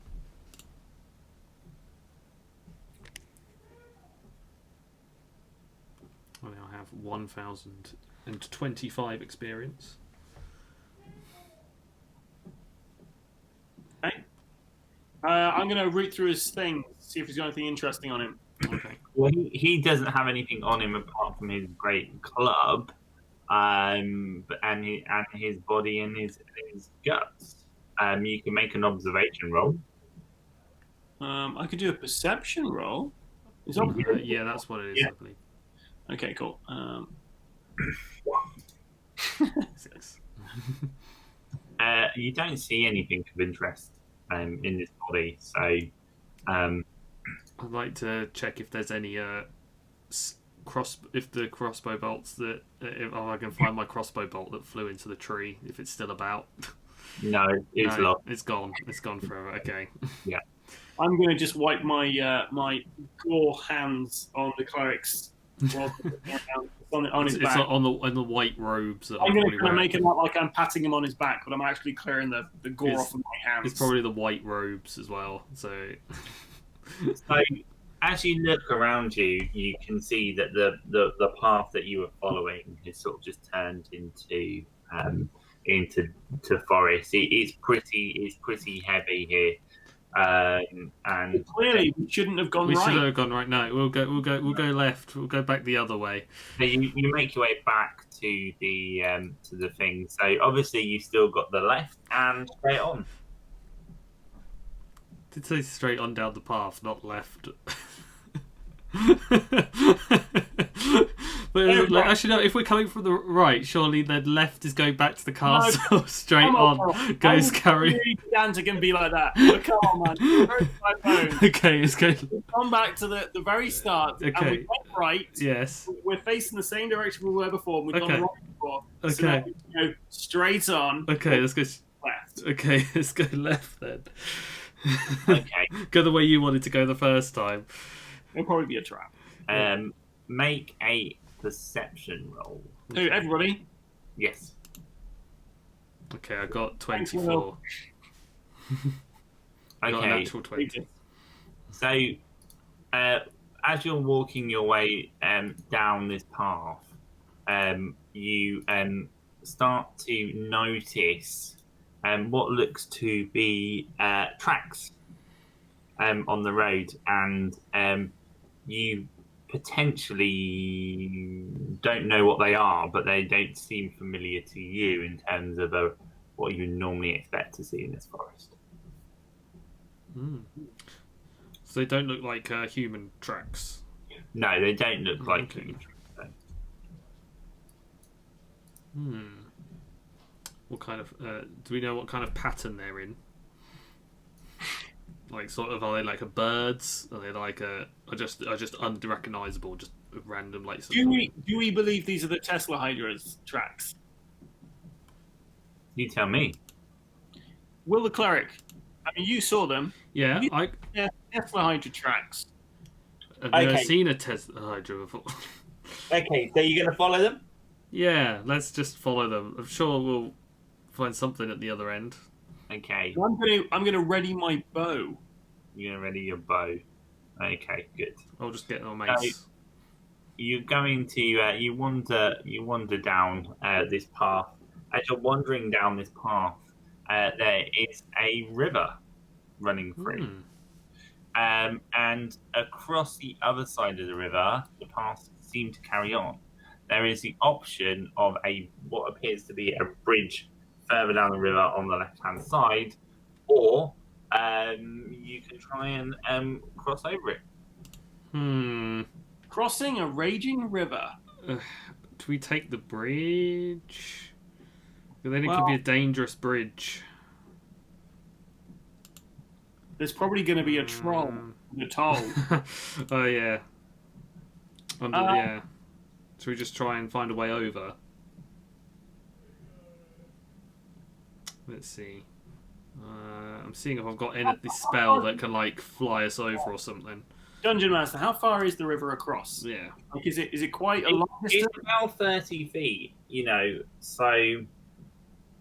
B: I now have 1,025 experience.
C: Okay. I'm going to root through his thing, see if he's got anything interesting on him.
B: Okay.
A: Well, he doesn't have anything on him apart from his great club, and his body and his guts. You can make an observation roll.
C: I could do a perception roll.
B: Yeah, that's what it is, I believe.
C: Okay, cool.
B: 6.
A: You don't see anything of interest in this body, so
B: I'd like to check if there's any if the crossbow bolts that if I can find my crossbow bolt that flew into the tree, if it's still about.
A: No, it's lost.
B: It's gone. It's gone forever. Okay.
A: Yeah.
C: I'm going to just wipe my my gore hands on the cleric's. on his back.
B: It's on the white robes. That
C: I'm going to make it look like I'm patting him on his back, but I'm actually clearing the gore off of my hands.
B: It's probably the white robes as well. So
A: as you look around you, you can see that the path that you were following has sort of just turned into forest. It's pretty heavy here. And
C: clearly we shouldn't have gone right.
B: We should have gone right. No, we'll go left. We'll go back the other way.
A: So you make your way back to the thing. So obviously you still got the left and straight on.
B: Did say straight on down the path, not left. But actually, no. If we're coming from the right, surely then left is going back to the castle. No, straight on goes carry.
C: Pedantic can be like that. But come on, man.
B: Okay, it's good.
C: We've gone back to the very start.
B: Okay.
C: And we went right.
B: Yes.
C: We're facing the same direction we were before. We've gone right before.
B: Okay.
C: So now we go straight on.
B: Okay, let's go
C: left.
B: Okay, let's go left then.
A: Okay.
B: Go the way you wanted to go the first time.
C: It'll probably be a trap.
A: Make a perception roll.
C: Who, everybody?
A: Yes.
B: Okay, I got 24. I got a natural 20.
A: So, as you're walking your way down this path, you start to notice what looks to be tracks on the road, and you potentially don't know what they are, but they don't seem familiar to you in terms of what you normally expect to see in this forest.
B: So they don't look like human tracks?
A: No, they don't look like human tracks.
B: What kind of do we know what kind of pattern they're in? Like, sort of, are they like birds? Are they like are just unrecognizable, just random like?
C: Do we believe these are the Tesla Hydra's tracks?
A: You tell me.
C: Will the cleric? I mean, you saw them.
B: Yeah,
C: Tesla Hydra tracks.
B: I've never seen a Tesla Hydra before.
A: Okay, so you're gonna follow them?
B: Yeah, let's just follow them. I'm sure we'll find something at the other end.
A: Okay.
C: I'm gonna ready my bow.
A: You're gonna ready your bow. Okay, good.
B: I'll just get my
A: So
B: mace.
A: you're going to you wander down this path. As you're wandering down this path, there is a river running through. And across the other side of the river, the path seems to carry on. There is the option of what appears to be a bridge further down the river on the left-hand side, or you can try and cross over it.
C: Crossing a raging river.
B: Do we take the bridge? Then it could be a dangerous bridge.
C: There's probably going to be a troll in the toll.
B: Oh yeah. Yeah. Should we just try and find a way over? Let's see. I'm seeing if I've got this spell that can like fly us over or something.
C: Dungeon Master, how far is the river across?
B: Yeah.
C: Like, is it quite a long distance?
A: It's about 30 feet, so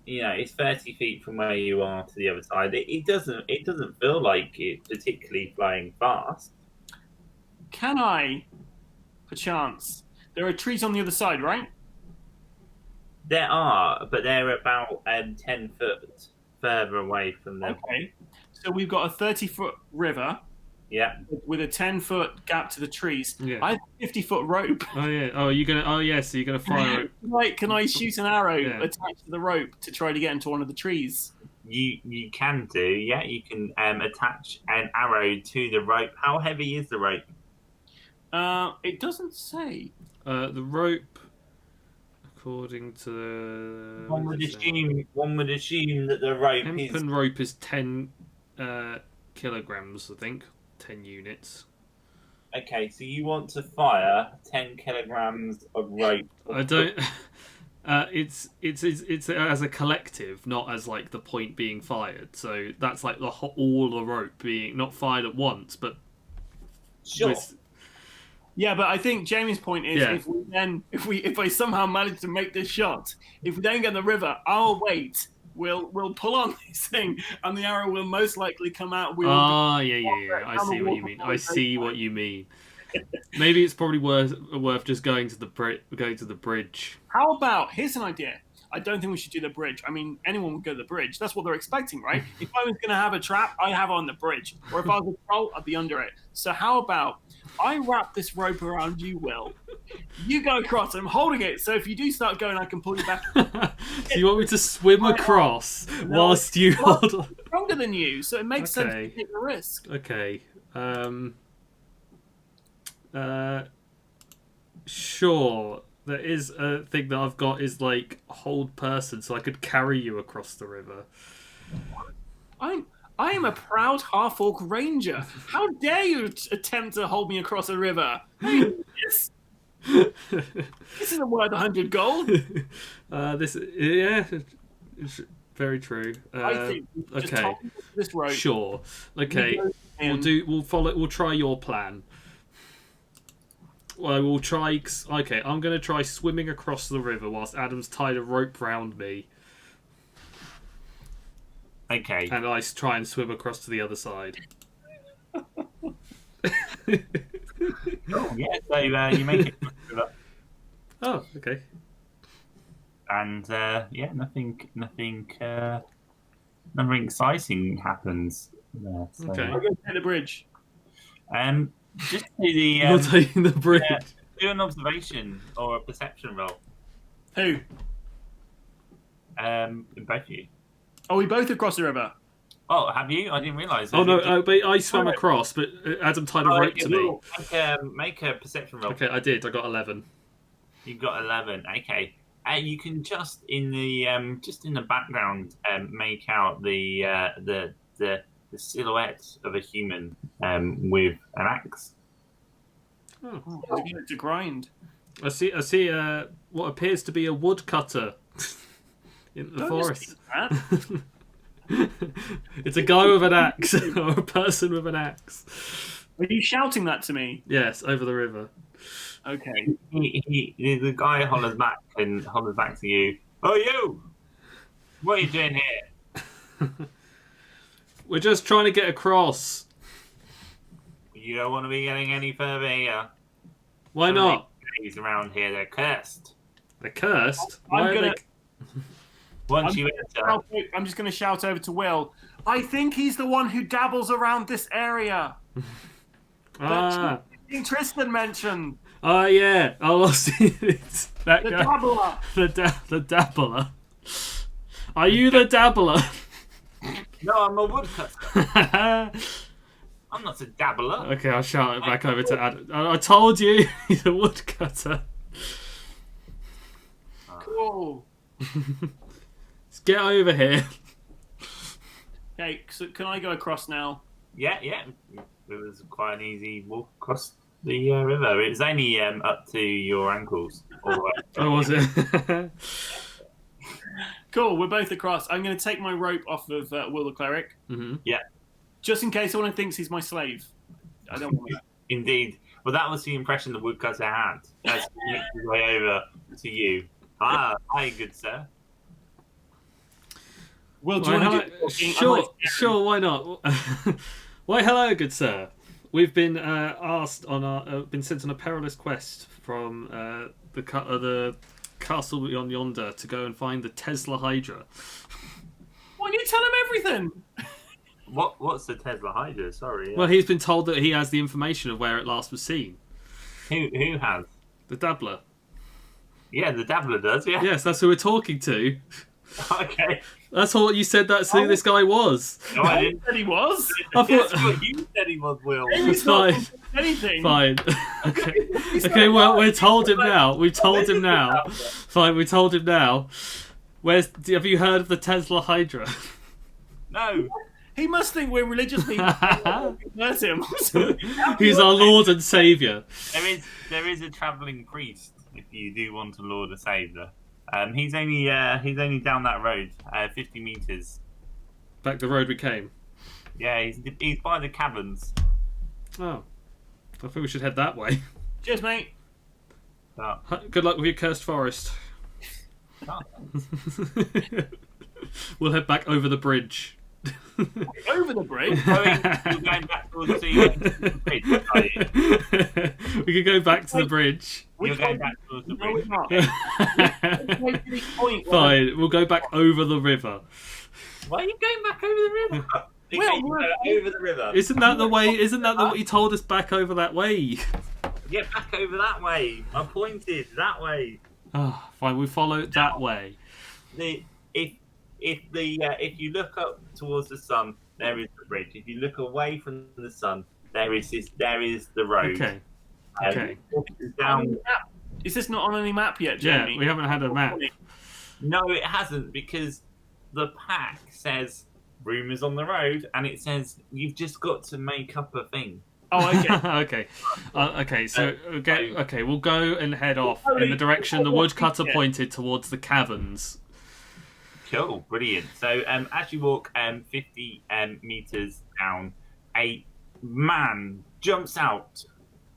A: it's 30 feet from where you are to the other side. It doesn't feel like it's particularly flying fast.
C: Can I, perchance? There are trees on the other side, right?
A: There are, but they're about 10 foot further away from them.
C: Okay. So we've got a 30-foot river.
A: Yeah.
C: With a 10-foot gap to the trees.
B: Yeah.
C: I have a 50-foot rope.
B: Oh yeah. Oh, you're gonna. Oh yeah. So you're gonna fire.
C: Can I shoot an arrow attached to the rope to try to get into one of the trees?
A: You can do. Yeah. You can attach an arrow to the rope. How heavy is the rope?
C: It doesn't say.
B: The rope, according to
A: one would assume that the rope
B: hempen rope is 10 kilograms. I think 10 units.
A: Okay, so you want to fire 10 kilograms of rope?
B: I don't. It's as a collective, not as like the point being fired. So that's like all the rope being not fired at once, but
A: sure.
C: Yeah, but I think Jamie's point is if I somehow manage to make this shot, if we don't get in the river, our weight will pull on this thing, and the arrow will most likely come out.
B: Yeah. I see what you mean. I see what you mean. Maybe it's probably worth just going to the bridge.
C: How about, here's an idea. I don't think we should do the bridge. I mean, anyone would go to the bridge. That's what they're expecting, right? If I was going to have a trap, I'd have it on the bridge. Or if I was a troll, I'd be under it. So how about I wrap this rope around you, Will. You go across. I'm holding it. So if you do start going, I can pull you back.
B: So you want me to swim across whilst you hold on?
C: I'm stronger than you, so it makes sense to take the risk.
B: Okay. Sure. There is a thing that I've got is like hold person, so I could carry you across the river.
C: I am a proud half-orc ranger. How dare you attempt to hold me across a river? This isn't worth 100 gold.
B: It's very true.
C: I think
B: okay.
C: This rope.
B: Sure. Okay. We'll try your plan. Well, we'll try. Okay, I'm going to try swimming across the river whilst Adam's tied a rope round me.
A: Okay.
B: And I try and swim across to the other side.
A: Oh, yeah, so you make it.
B: Oh, okay.
A: And nothing exciting happens there. So.
C: Okay. I'll go take the bridge.
A: Just do the.
B: You're taking the bridge.
A: Do an observation or a perception roll.
C: Who?
A: Both of you.
C: Oh, we both across the river.
A: Oh, have you? I didn't realise.
B: Oh no, but I swam across, but Adam tied a rope to me.
A: Make a perception roll.
B: Okay, I did. I got 11.
A: You got 11. Okay, and you can just in the background make out the silhouette of a human with an axe.
C: Oh, to grind.
B: I see what appears to be a woodcutter in the forest. It's a guy with an axe or a person with an axe.
C: Are you shouting that to me?
B: Yes, over the river.
C: Okay.
A: The guy hollers back to you. Oh, you! What are you doing here?
B: We're just trying to get across.
A: You don't want to be getting any further here.
B: Why not?
A: These around here, they're cursed.
B: They're cursed?
A: Once you enter...
C: I'm just going to shout over to Will. I think he's the one who dabbles around this area. That Tristan mentioned.
B: Oh, yeah. I'll see it. That
C: The
B: guy.
C: dabbler.
B: The dabbler. Are you the dabbler?
A: No, I'm a woodcutter. I'm not a dabbler.
B: Okay, I'll shout it back over to Adam. I told you, he's a woodcutter.
C: Cool.
B: Let's get over here.
C: Okay, so can I go across now?
A: Yeah. It was quite an easy walk across the river. It was only up to your ankles.
B: Oh, was it?
C: Cool, we're both across. I'm going to take my rope off of Will the Cleric.
B: Mm-hmm.
A: Yeah.
C: Just in case anyone thinks he's my slave. I don't want that.
A: Indeed. Well, that was the impression the woodcutter had. As he makes his way over to you. Hi, good sir.
C: Will, do you want to do talking?
B: Sure, why not? Why, hello, good sir. We've been asked been sent on a perilous quest from the castle beyond yonder to go and find the Tesla Hydra.
C: Why don't you tell him everything?
A: What's the Tesla Hydra? Sorry.
B: Well, he's been told that he has the information of where it last was seen.
A: Who has?
B: The dabbler.
A: Yeah, the dabbler does. Yeah.
B: Yes, that's who we're talking to.
A: Okay.
B: That's what you said. That's who this guy was.
A: No, I didn't.
C: Said he was.
B: I thought
A: That's what you said he was, Will.
C: He's
B: Fine.
C: not anything.
B: Fine. Okay. Well, we told him now. We told him now. Fine. We told him now. Have you heard of the Tesla Hydra?
A: No.
C: He must think we're religious people. Convert him.
B: He's our Lord and Saviour.
A: There is a travelling priest if you do want a Lord and Saviour. He's only down that road, 50 meters.
B: Back the road we came.
A: Yeah, he's by the caverns.
B: Oh, I think we should head that way.
C: Cheers, mate.
A: Oh.
B: Good luck with your cursed forest.
A: Oh.
B: We'll head back over the bridge.
C: Over the bridge?
A: You're going back towards the bridge, are you?
B: We could go back to the bridge.
A: You're going back towards the
C: No, we're
A: bridge.
C: not.
B: Fine, we'll go back over the river.
A: Why are you going back over the river? Over the river.
B: Isn't that the way? Isn't that what you told us back over that way?
A: Get back over that way. I pointed that way.
B: Oh, fine, we follow that way.
A: If you look up towards the sun, there is the bridge. If you look away from the sun, there is the road.
B: Okay. Okay.
C: Is this not on any map yet, Jamie?
B: Yeah, we haven't had a map.
A: No, it hasn't, because the pack says rumours on the road, and it says you've just got to make up a thing.
C: Oh, okay.
B: Okay. So we'll go and head off in the direction the woodcutter pointed towards the caverns.
A: Cool, brilliant. So as you walk 50 meters down, a man jumps out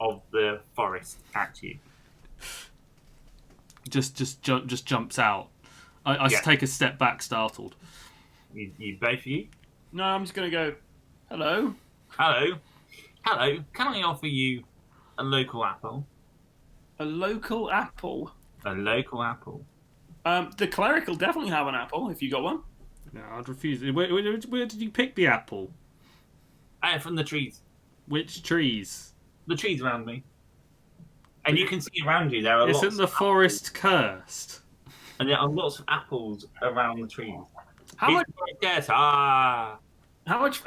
A: of the forest at you.
B: Just jumps out. I take a step back, startled.
A: You both of you?
C: No, I'm just going to go, hello.
A: Hello. Can I offer you a local apple?
C: A local apple?
A: A local apple.
C: The cleric will definitely have an apple if you got one.
B: No, I'd refuse. Where did you pick the apple?
A: From the trees.
B: Which trees?
A: The trees around me. And you can see around you there are lots.
B: Isn't the forest cursed?
A: And there are lots of apples around the trees.
C: How much?
A: Yes.
C: How much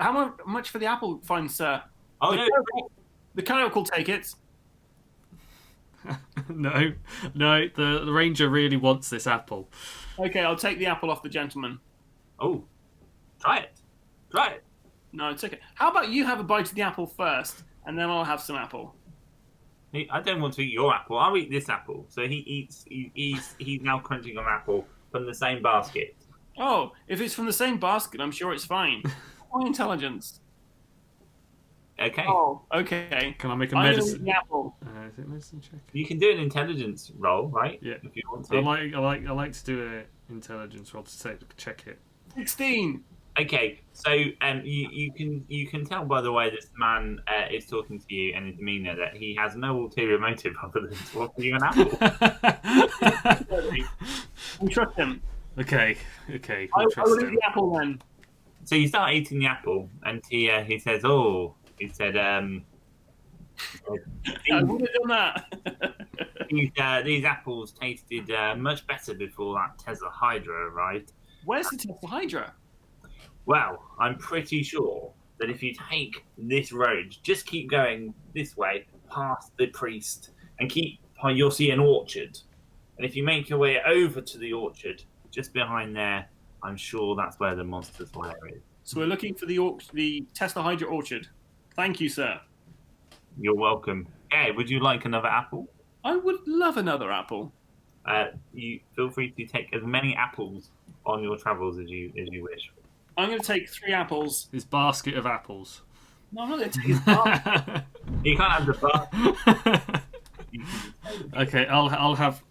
C: for the apple, fine sir?
A: Oh,
C: the cleric will take it.
B: No, the ranger really wants this apple.
C: Okay, I'll take the apple off the gentleman.
A: Oh, try it.
C: No, it's okay. How about you have a bite of the apple first, and then I'll have some apple.
A: I don't want to eat your apple. I'll eat this apple. So he's now crunching on apple from the same basket.
C: Oh, if it's from the same basket, I'm sure it's fine. My intelligence.
A: Okay.
C: Oh, okay.
B: Can I make a
C: I'm
B: medicine?
C: gonna eat the apple.
B: Is it medicine check?
A: You can do an intelligence roll, right?
B: Yeah.
A: If you want to.
B: I like to do an intelligence roll to check it.
C: 16.
A: Okay, so you can tell by the way this man is talking to you and his demeanour that he has no ulterior motive other than to offer you an apple.
C: We trust him.
B: Okay,
C: I
B: we'll
C: will
B: trust
C: eat
B: him.
C: the apple then.
A: So you start eating the apple, and he says, "Oh," he said,
C: I would have done that.
A: these apples tasted much better before that Tesla Hydra arrived.
C: Where's the Tesla Hydra?
A: Well, I'm pretty sure that if you take this road, just keep going this way past the priest, and you'll see an orchard. And if you make your way over to the orchard, just behind there, I'm sure that's where the monster's lair is.
C: So we're looking for the Tesla Hydra orchard. Thank you, sir.
A: You're welcome. Hey, would you like another apple?
C: I would love another apple.
A: You feel free to take as many apples on your travels as you wish.
C: I'm going to take 3 apples.
B: His basket of apples.
C: No, I'm not going to take his basket.
A: You can't have the bar.
B: Okay, I'll have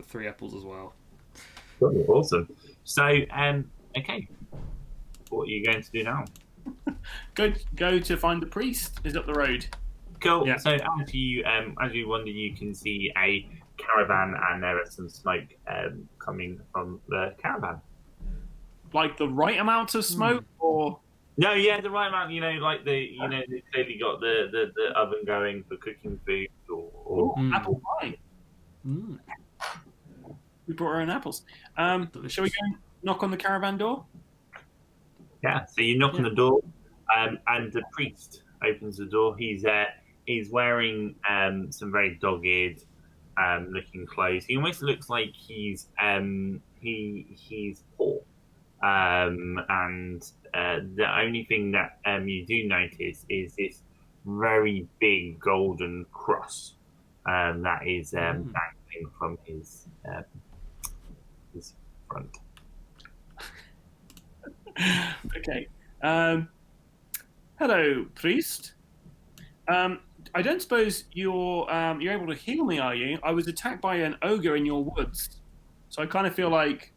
B: 3 apples as well.
A: Awesome. So, okay, what are you going to do now?
C: Go to find the priest. Is up the road.
A: Cool.
B: Yeah.
A: So as you wander, you can see a caravan, and there is some smoke coming from the caravan.
C: Like the right amount of smoke, or
A: No, yeah, the right amount. Like they clearly got the oven going for cooking food, or
C: apple pie.
B: Mm.
C: We brought our own apples. Shall we go and knock on the caravan door?
A: yeah. So you knock on the door, and the priest opens the door. He's wearing some very dogged looking clothes. He almost looks like he's poor. And the only thing that you do notice is this very big golden cross that is dangling from his front.
C: Okay. Hello, priest. I don't suppose you're able to heal me, are you? I was attacked by an ogre in your woods, so I kind of feel like,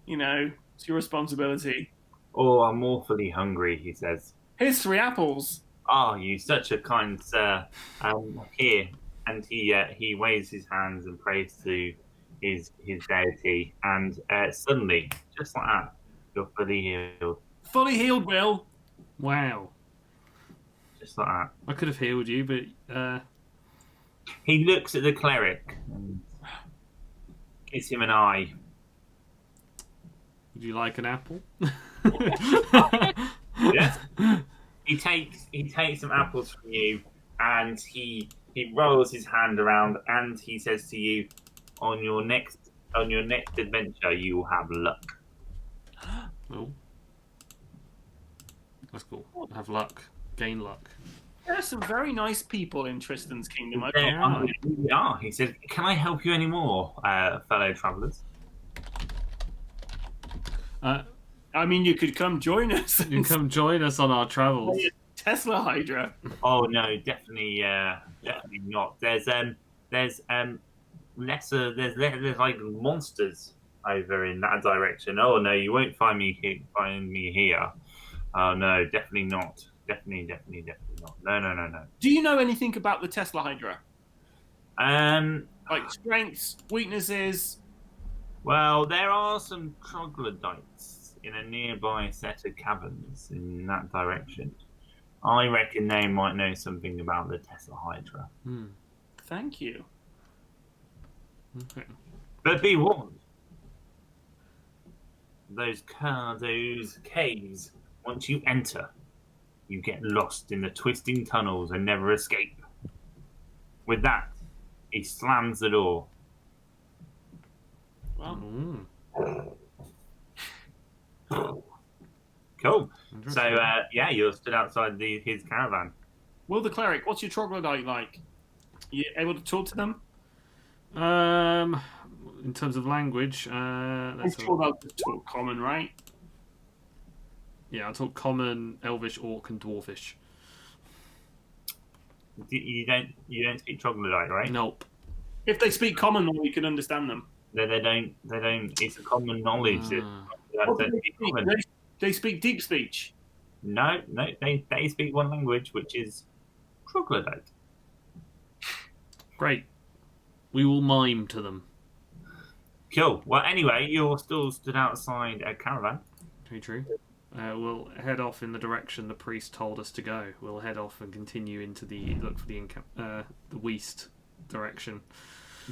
C: it's your responsibility.
A: Oh, I'm awfully hungry, he says.
C: Here's 3 apples.
A: Oh, you such a kind sir. Here, and he waves his hands and prays to his deity, and suddenly, just like that, you're fully healed.
C: Fully healed, Will.
B: Wow.
A: Just like that.
B: I could have healed you, but
A: He looks at the cleric and gives him an eye.
B: would you like an apple?
A: Yes. He takes some apples from you, and he rolls his hand around, and he says to you, on your next adventure, you will have luck.
B: Oh, that's cool. Have luck. Gain luck.
C: There are some very nice people in Tristan's kingdom.
A: There are. He said, "Can I help you anymore, fellow travellers?"
C: I mean, you could come join us.
B: You can come join us on our travels.
C: Tesla Hydra.
A: Oh no, definitely not. There's lesser. There's like monsters over in that direction. Oh no, you won't find me here. Oh no, definitely not. Definitely not. No.
C: Do you know anything about the Tesla Hydra? Like strengths, weaknesses?
A: Well, there are some troglodytes in a nearby set of caverns in that direction. I reckon they might know something about the Tesla Hydra.
C: Thank you.
B: Okay.
A: But be warned. Those caves, once you enter, you get lost in the twisting tunnels and never escape. With that, he slams the door.
C: Well,
A: Cool. So, you're stood outside his caravan.
C: Will the cleric, what's your troglodyte like? You able to talk to them?
B: In terms of language,
C: I'm sure they'll just talk common, right?
B: Yeah, I'll talk common, elvish, orc, and dwarfish.
A: You don't speak troglodyte, right?
B: Nope.
C: If they speak common, then we can understand them.
A: They don't. It's a common knowledge that
C: What do they speak? They speak deep speech.
A: No, they speak one language, which is troglodyte.
B: Great. We will mime to them.
A: Cool. Well, anyway, you're still stood outside a caravan.
B: Very true. We'll head off in the direction the priest told us to go. We'll head off and continue into look for the west direction.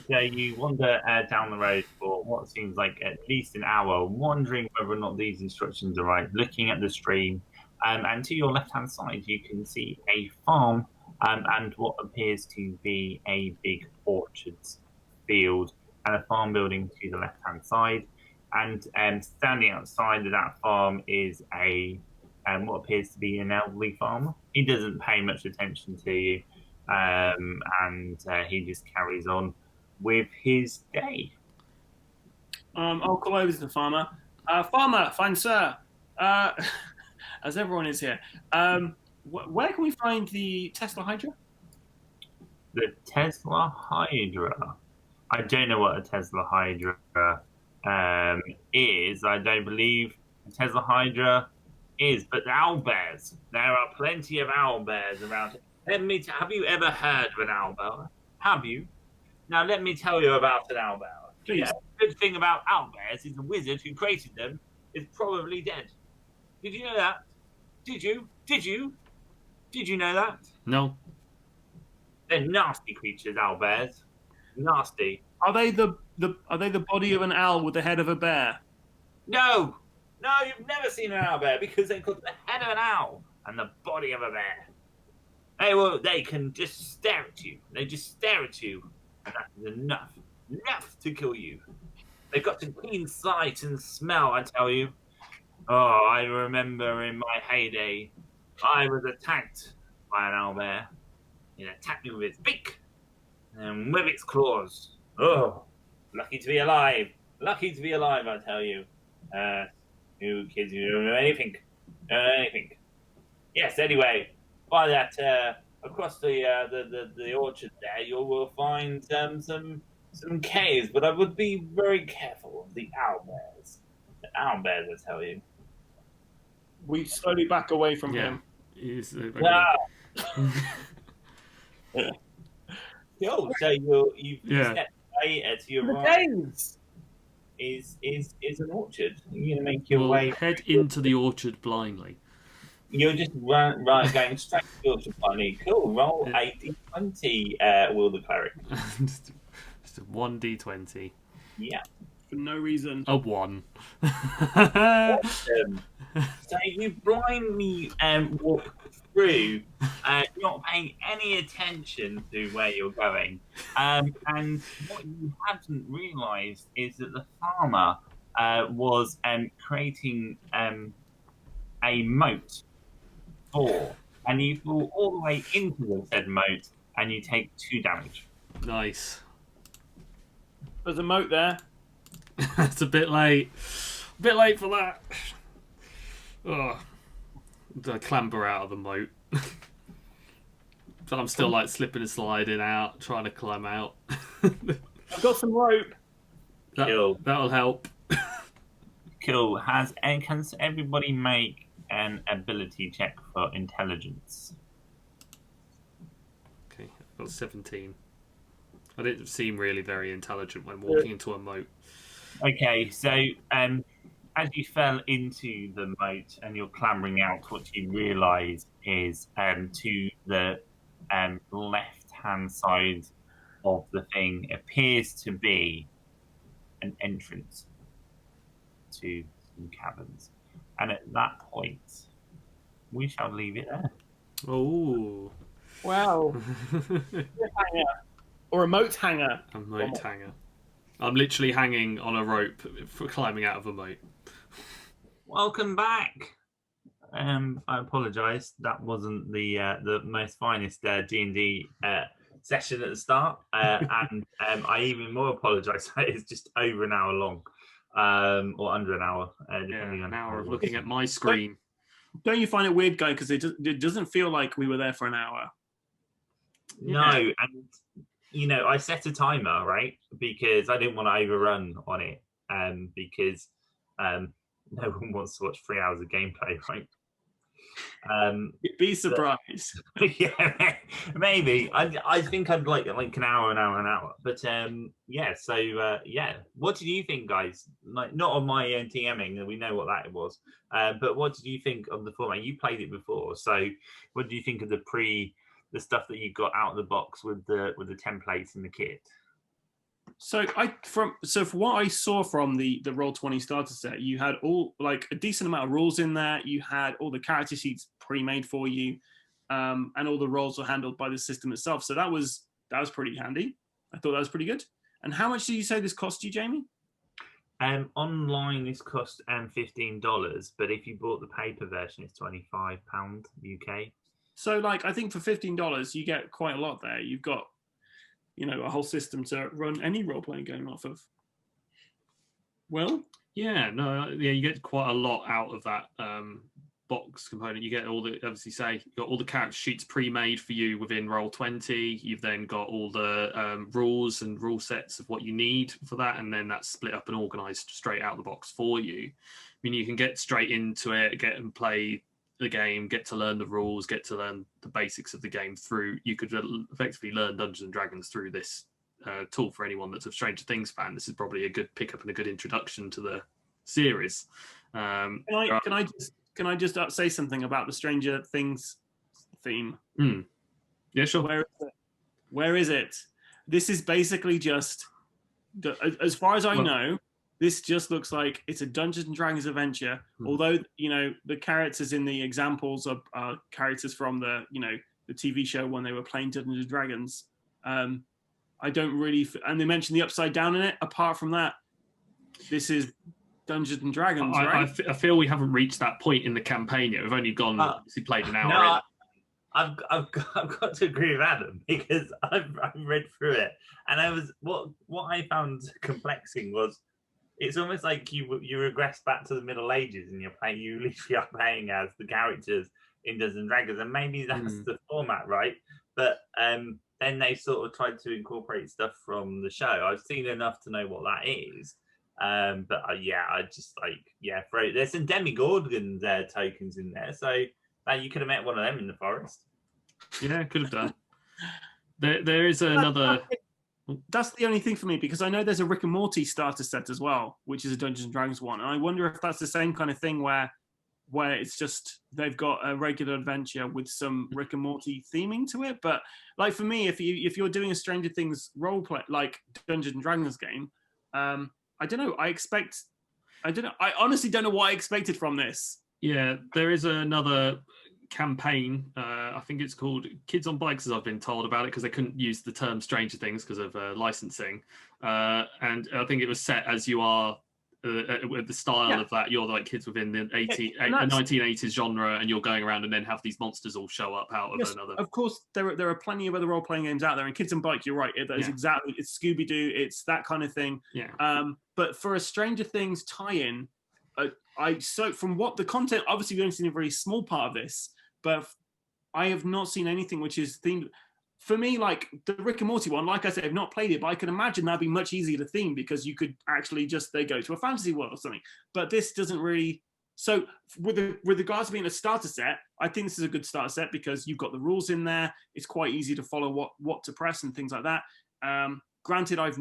A: So you wander down the road for what seems like at least an hour, wondering whether or not these instructions are right, looking at the stream. And to your left-hand side, you can see a farm and what appears to be a big orchards field and a farm building to the left-hand side. And standing outside of that farm is what appears to be an elderly farmer. He doesn't pay much attention to you, and he just carries on with his day.
C: I'll call over to the farmer. Farmer, fine sir. As everyone is here, where can we find the Tesla Hydra?
A: The Tesla Hydra? I don't know what a Tesla Hydra is. I don't believe the Tesla Hydra is, but the owlbears. There are plenty of owlbears around. Have you ever heard of an owlbear? Have you? Now let me tell you about an owlbear.
C: Please.
A: The good thing about owlbears is the wizard who created them is probably dead. Did you know that? Did you? Did you know that?
B: No.
A: They're nasty creatures, owlbears. Nasty.
C: Are they the body of an owl with the head of a bear?
A: No, you've never seen an owlbear because they've got the head of an owl and the body of a bear. They can just stare at you. They just stare at you, and that is enough to kill you. They've got some keen sight and smell, I tell you. Oh, I remember in my heyday, I was attacked by an owlbear. It attacked me with its beak and with its claws. Oh, lucky to be alive. Lucky to be alive, I tell you. You kids, you don't know anything. Yes, anyway, by that, across the orchard there, you will find some caves, but I would be very careful of the owlbears. The owlbears, I tell you.
C: We slowly back away from him.
A: Yo, so you step away to your right. Is an orchard. You're gonna make your way.
B: Head into the orchard blindly.
A: You're just going straight to the orchard blindly. Cool. Roll a d20. Will the cleric?
B: Just a 1d20.
A: Yeah.
C: For no reason.
B: A 1.
A: Awesome. So you blindly walk through, not paying any attention to where you're going. And what you hadn't realised is that the farmer was creating a moat and you fall all the way into the said moat and you take 2 damage.
B: Nice.
C: There's a moat there.
B: It's a bit late. A bit late for that. Oh. I clamber out of the moat. But I'm still like slipping and sliding out, trying to climb out.
C: I've got some rope.
B: That'll help.
A: Cool. Can everybody make an ability check for intelligence?
B: Okay, I've got 17. I didn't seem really very intelligent when walking into a moat. Okay,
A: so as you fell into the moat and you're clambering out, what you realise is to the left-hand side of the thing appears to be an entrance to some caverns. And at that point, we shall leave it there.
B: Oh.
C: Wow. Or a moat hanger.
B: A moat hanger. I'm literally hanging on a rope for climbing out of a moat.
A: Welcome back. I apologise. That wasn't the most finest D&D session at the start, and I even more apologise. It's just over an hour long, or under an hour, depending on
B: an hour of looking at my screen.
C: Don't you find it weird, guy? Because it doesn't feel like we were there for an hour.
A: No, and I set a timer, right? Because I didn't want to overrun on it, because no one wants to watch 3 hours of gameplay, right?
C: You'd be surprised.
A: Yeah, maybe. I think I'd like an hour, But yeah. So yeah, what did you think, guys? Like, not on my TMing, we know what that was. But what did you think of the format? You played it before, so what do you think of the stuff that you got out of the box with the templates and the kit?
C: So for what I saw from the Roll20 starter set, you had all like a decent amount of rules in there. You had all the character sheets pre-made for you, and all the roles were handled by the system itself. So that was pretty handy. I thought that was pretty good. And how much did you say this cost you, Jamie?
A: Online, this cost $15, but if you bought the paper version, it's £25 UK.
C: So, like, I think for $15, you get quite a lot there. You've got, a whole system to run any role-playing game off of. Well,
B: yeah, you get quite a lot out of that box component. You get all the, obviously, you got all the character sheets pre-made for you within Roll20. You've then got all the rules and rule sets of what you need for that, and then that's split up and organized straight out of the box for you. I mean, you can get straight into it, get and play the game, get to learn the rules, get to learn the basics of the game through. You could effectively learn Dungeons and Dragons through this tool. For anyone that's a Stranger Things fan, this is probably a good pickup and a good introduction to the series.
C: Can I just say something about the Stranger Things theme?
B: Yeah, sure.
C: Where is it? This is basically just, as far as I know, this just looks like it's a Dungeons and Dragons adventure. Although, the characters in the examples are characters from the TV show when they were playing Dungeons and Dragons. I don't really, and they mentioned the Upside Down in it. Apart from that, this is Dungeons and Dragons, right?
B: I feel we haven't reached that point in the campaign yet. We've only played an hour.
A: I've got to agree with Adam, because I've read through it, and what I found complexing was, it's almost like you regress back to the Middle Ages, and you literally are playing as the characters in Dungeons and Dragons, and maybe that's the format, right? But then they sort of tried to incorporate stuff from the show. I've seen enough to know what that is. But I just there's some demigorgon tokens in there, so you could have met one of them in the forest.
B: Yeah, could have done. There is another.
C: That's the only thing for me, because I know there's a Rick and Morty starter set as well, which is a Dungeons and Dragons one, and I wonder if that's the same kind of thing where it's just they've got a regular adventure with some Rick and Morty theming to it. But like for me, if you're doing a Stranger Things role play like Dungeons and Dragons game, I don't know. I honestly don't know what I expected from this.
B: Yeah, there is another campaign. I think it's called Kids on Bikes, as I've been told about it, because they couldn't use the term Stranger Things because of licensing. And I think it was set as you are with the style of that. You're like kids within the 1980s genre, and you're going around and then have these monsters all show up out of another. Of
C: course, there are plenty of other role-playing games out there, and Kids on Bike, you're right. That is exactly, it's Scooby-Doo, it's that kind of thing.
B: Yeah.
C: But for a Stranger Things tie-in, so from what the content, obviously we've only seen a very small part of this, but I have not seen anything which is themed. For me, like the Rick and Morty one, like I said, I've not played it, but I can imagine that'd be much easier to theme, because you could actually they go to a fantasy world or something. But this doesn't really. So with regards to being a starter set, I think this is a good starter set, because you've got the rules in there. It's quite easy to follow what to press and things like that. Granted, I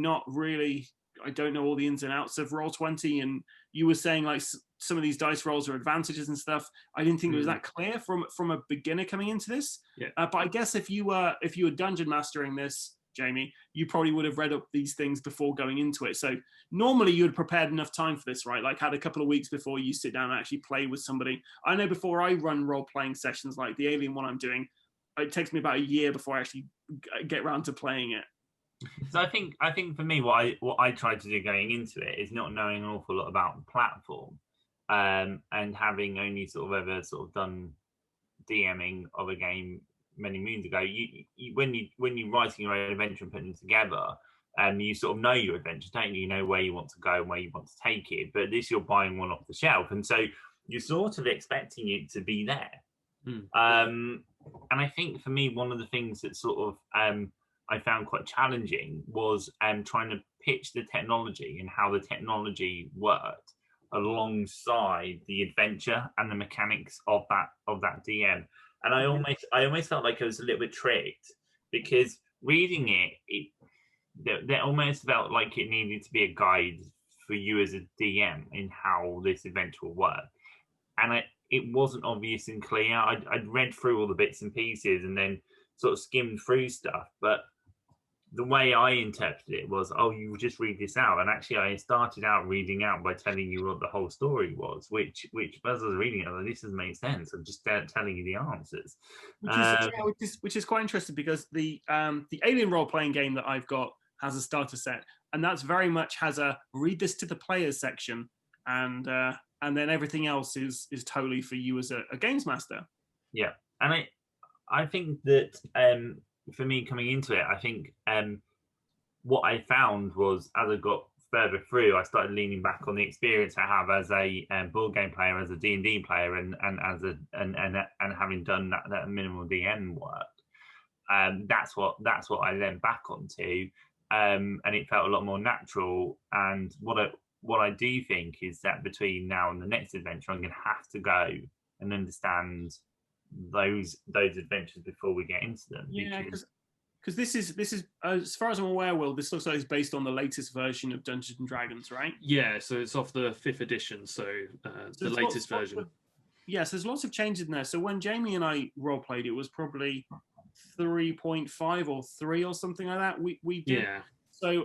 C: don't know all the ins and outs of Roll20, and you were saying like some of these dice rolls are advantages and stuff. I didn't think it was that clear from a beginner coming into this.
B: Yeah.
C: But I guess if you were dungeon mastering this, Jamie, you probably would have read up these things before going into it. So normally you had prepared enough time for this, right? Like had a couple of weeks before you sit down and actually play with somebody. I know before I run role-playing sessions like the Alien one I'm doing, it takes me about a year before I actually get around to playing it.
A: So I think for me, what I tried to do going into it is not knowing an awful lot about the platform, and having only sort of ever sort of done DMing of a game many moons ago. When you're writing your own adventure and putting them together, you sort of know your adventure, don't you? You know where you want to go and where you want to take it. But this, you're buying one off the shelf, and so you're sort of expecting it to be there. And I think for me, one of the things that sort of I found quite challenging was trying to pitch the technology and how the technology worked. alongside the adventure and the mechanics of that DM. And I almost felt like I was a little bit tricked, because reading it almost felt like it needed to be a guide for you as a DM in how this adventure will work. And it wasn't obvious and clear. I'd read through all the bits and pieces and then sort of skimmed through stuff, but the way I interpreted it was, oh, you just read this out. And actually, I started out reading out by telling you what the whole story was, which as I was reading it, I was like, this doesn't make sense. I'm just telling you the answers.
C: Which is quite interesting, because the Alien role-playing game that I've got has a starter set, and that's very much has a read this to the players section, and then everything else is totally for you as a games master.
A: Yeah, and I think that for me coming into it, I think what I found was, as I got further through, I started leaning back on the experience I have as a board game player, as a D&D player, and having done that minimal DM work. That's what I leaned back onto, and it felt a lot more natural. And what I do think is that between now and the next adventure, I'm going to have to go and understand those adventures before we get into them.
C: Yeah, because this is as far as I'm aware, Will, this looks like it's based on the latest version of Dungeons and Dragons, right?
B: Yeah, so it's off the 5th edition, so the latest version.
C: Yes, there's lots of changes in there. So when Jamie and I role played, it was probably 3.5 or 3 or something like that. We did.
B: Yeah.
C: So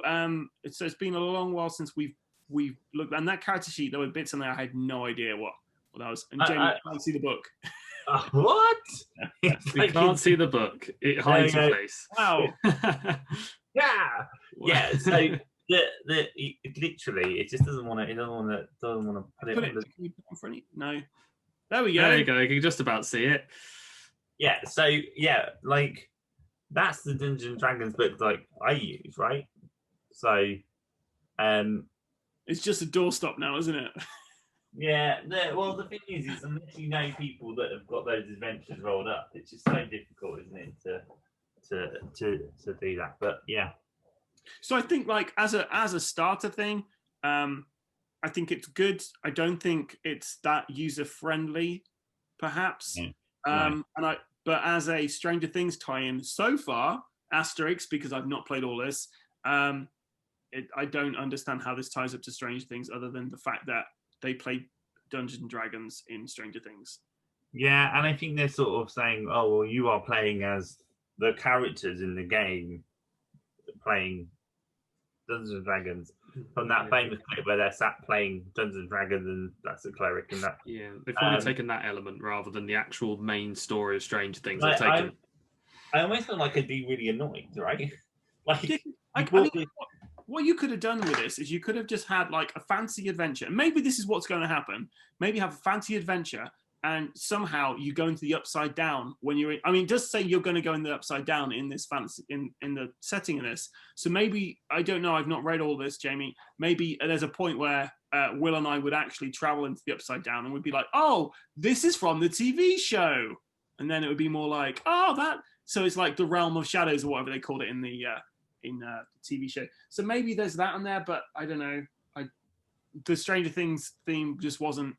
C: it's been a long while since we've looked, and that character sheet, there were bits in there I had no idea what that was. And Jamie can't see the book.
A: What?
B: You can't see the book. It hides your face.
C: Wow.
A: Yeah. So the literally, it just doesn't want to. It doesn't want to put it.
C: Can you put it in front of you? No. There we go.
B: There you go. You can just about see it.
A: Yeah. So yeah, like that's the Dungeons and Dragons book like I use, right? So,
C: it's just a doorstop now, isn't it?
A: Yeah, well, the thing is unless you know people that have got those adventures rolled up, it's just so difficult, isn't it, to do that? But yeah.
C: So I think, like, as a starter thing, I think it's good. I don't think it's that user friendly, perhaps.
A: Yeah.
C: But as a Stranger Things tie-in so far, asterisk, because I've not played all this, I don't understand how this ties up to Stranger Things, other than the fact that they played Dungeons and Dragons in Stranger Things.
A: Yeah, and I think they're sort of saying, oh, well, you are playing as the characters in the game, playing Dungeons and Dragons, from that famous clip where they're sat playing Dungeons and Dragons, and that's a cleric and that.
B: Yeah, they've probably taken that element rather than the actual main story of Stranger Things.
A: I almost feel like I'd be really annoyed, right? Like,
C: what you could have done with this is you could have just had like a fancy adventure. Maybe this is what's going to happen. Maybe have a fancy adventure, and somehow you go into the Upside Down when you're in. I mean, it does say you're going to go in the Upside Down in this fancy in the setting of this. So maybe, I don't know, I've not read all this, Jamie. Maybe there's a point where Will and I would actually travel into the Upside Down, and we'd be like, oh, this is from the TV show, and then it would be more like, oh, that. So it's like the Realm of Shadows, or whatever they called it in the TV show. So maybe there's that in there, but I don't know. The Stranger Things theme just wasn't.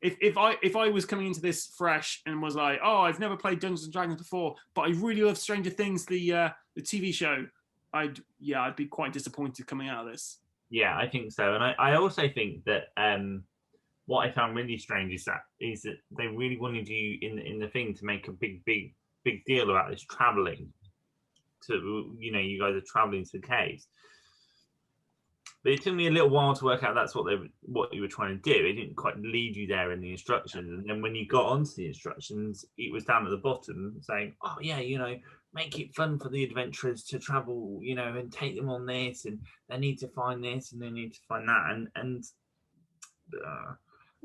C: If I was coming into this fresh and was like, oh, I've never played Dungeons and Dragons before, but I really love Stranger Things, the TV show, I'd be quite disappointed coming out of this.
A: Yeah, I think so, and I also think that what I found really strange is that they really wanted you in the thing to make a big deal about this traveling. To, you know, you guys are traveling to the caves, but it took me a little while to work out that's what you were trying to do. It didn't quite lead you there in the instructions, and then when you got onto the instructions, it was down at the bottom saying, oh yeah, you know, make it fun for the adventurers to travel, you know, and take them on this, and they need to find this and they need to find that, and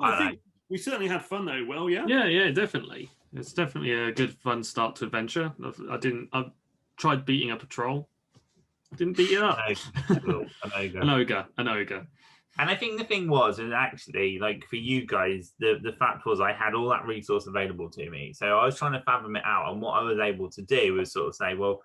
C: I think we certainly had fun though. Well,
B: yeah, definitely. It's definitely a good fun start to adventure. I tried beating up a troll. Didn't beat it up. An ogre.
A: And I think the thing was, and actually, like for you guys, the fact was I had all that resource available to me. So I was trying to fathom it out, and what I was able to do was sort of say, well,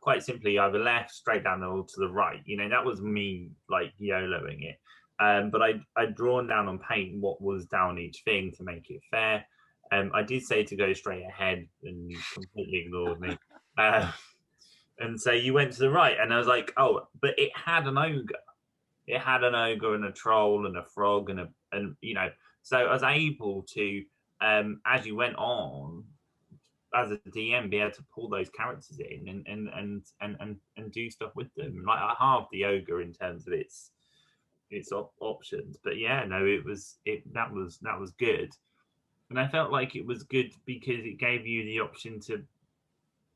A: quite simply, either left, straight down, or to the right. You know, that was me like YOLOing it. but I'd drawn down on paint what was down each thing to make it fair. I did say to go straight ahead, and you completely ignored me. And so you went to the right, and I was like, oh, but it had an ogre. It had an ogre and a troll and a frog and you know, so I was able to, as you went on, as a DM, be able to pull those characters in and do stuff with them. Like I halved the ogre in terms of its options, but yeah, no, that was good, and I felt like it was good because it gave you the option to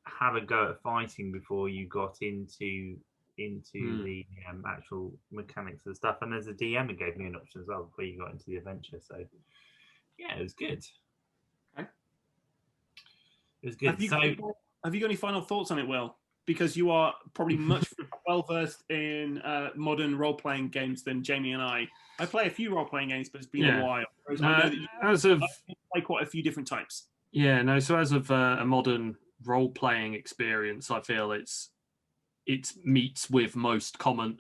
A: have a go at fighting before you got into the actual mechanics of stuff. And as a DM, it gave me an option as well before you got into the adventure. So yeah, it was good.
C: Okay.
A: It was good.
C: Have you got any final thoughts on it, Will? Because you are probably much well versed in modern role playing games than Jamie and I. I play a few role playing games, but it's been a while. I know that you play quite a few different types.
B: Yeah, no. So as of a modern role playing experience, I feel it meets with most common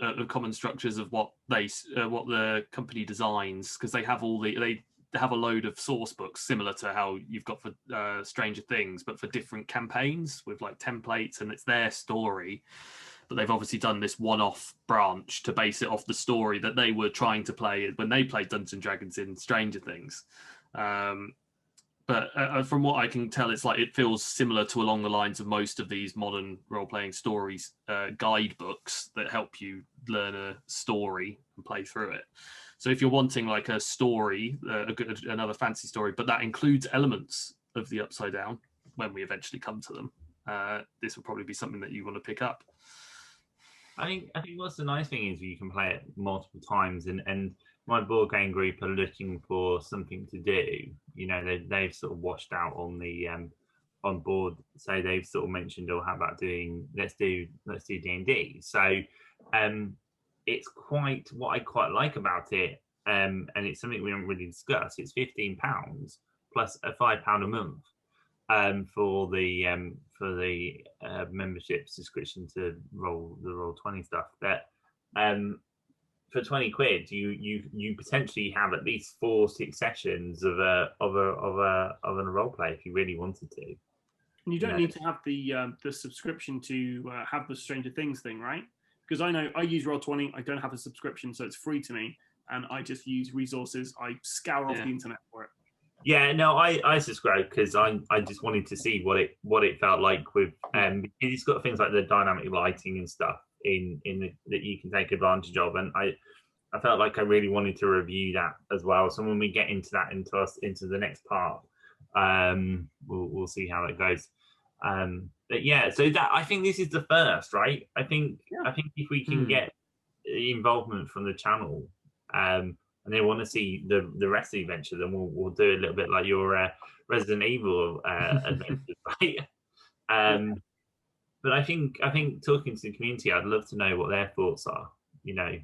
B: structures of what the company designs, because they have they have a load of source books similar to how you've got for Stranger Things, but for different campaigns with like templates, and it's their story. But they've obviously done this one-off branch to base it off the story that they were trying to play when they played Dungeons and Dragons in Stranger Things. But from what I can tell, it's like it feels similar to along the lines of most of these modern role-playing stories guidebooks that help you learn a story and play through it. So if you're wanting like a story, another fantasy story, but that includes elements of the Upside Down when we eventually come to them, this will probably be something that you want to pick up.
A: I think what's the nice thing is you can play it multiple times, and my board game group are looking for something to do. You know, they've sort of washed out on the on board, so they've sort of mentioned, oh, how about doing let's do D&D. So it's quite what I quite like about it, and it's something we haven't really discussed. It's £15 plus a £5 a month for the membership subscription to Roll20 stuff. That for 20 quid, you potentially have at least 4-6 sessions of a role play if you really wanted to.
C: And you don't need to have the subscription to have the Stranger Things thing, right? Because I know I use Roll20. I don't have a subscription, so it's free to me, and I just use resources. I scour off the internet for it.
A: Yeah, no, I subscribe because I just wanted to see what it felt like with because it's got things like the dynamic lighting and stuff that you can take advantage of, and I felt like I really wanted to review that as well. So when we get into that into the next part, we'll see how it goes. But yeah, so that I think this is the first, right? I think if we can get involvement from the channel, and they want to see the rest of the adventure, then we'll do a little bit like your Resident Evil adventures, right? But I think talking to the community, I'd love to know what their thoughts are. You know.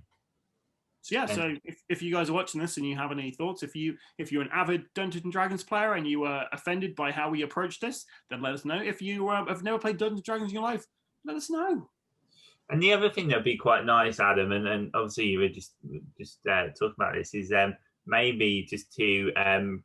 C: So yeah, so if you guys are watching this and you have any thoughts, if you're an avid Dungeons and Dragons player and you were offended by how we approached this, then let us know. If you have never played Dungeons and Dragons in your life, let us know.
A: And the other thing that'd be quite nice, Adam, and obviously you were just talking about this, is maybe just to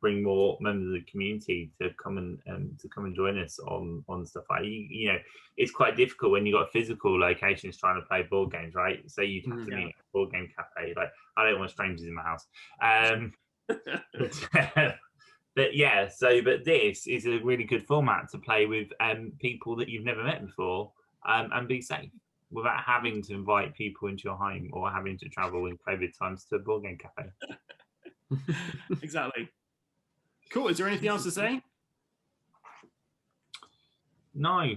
A: bring more members of the community to come and join us on stuff like you know, it's quite difficult when you've got physical locations trying to play board games, right? So you'd have to meet at a board game cafe. Like, I don't want strangers in my house. But yeah, but this is a really good format to play with people that you've never met before, and be safe without having to invite people into your home or having to travel in COVID times to a board game cafe.
C: Exactly. Cool. Is there anything else to say?
A: No.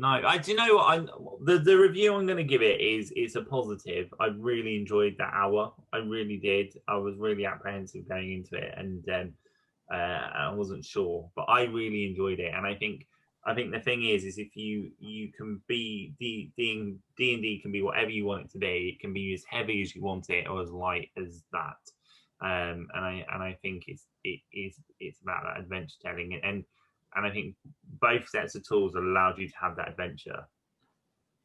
A: I do you know what the review I'm going to give it is a positive. I really enjoyed that hour. I really did. I was really apprehensive going into it, and I wasn't sure, but I really enjoyed it. And I think the thing is if you can be D&D can be whatever you want it to be. It can be as heavy as you want it or as light as that. And I think it's about that adventure telling, and I think both sets of tools allowed you to have that adventure.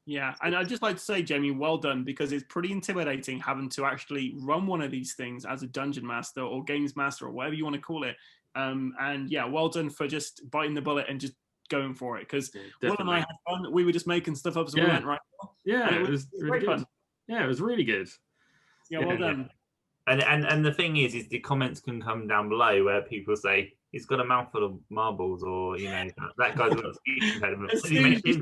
C: Yeah, and I'd just like to say, Jamie, well done, because it's pretty intimidating having to actually run one of these things as a dungeon master or games master or whatever you want to call it. And yeah, well done for just biting the bullet and just going for it. Because Will and I had fun. We were just making stuff up as we went, right?
B: Yeah, it was really good. Fun. Yeah, it was really good.
C: Yeah, well done.
A: And the thing is the comments can come down below where people say he's got a mouthful of marbles, or that guy's got a speech impediment.
C: As soon as you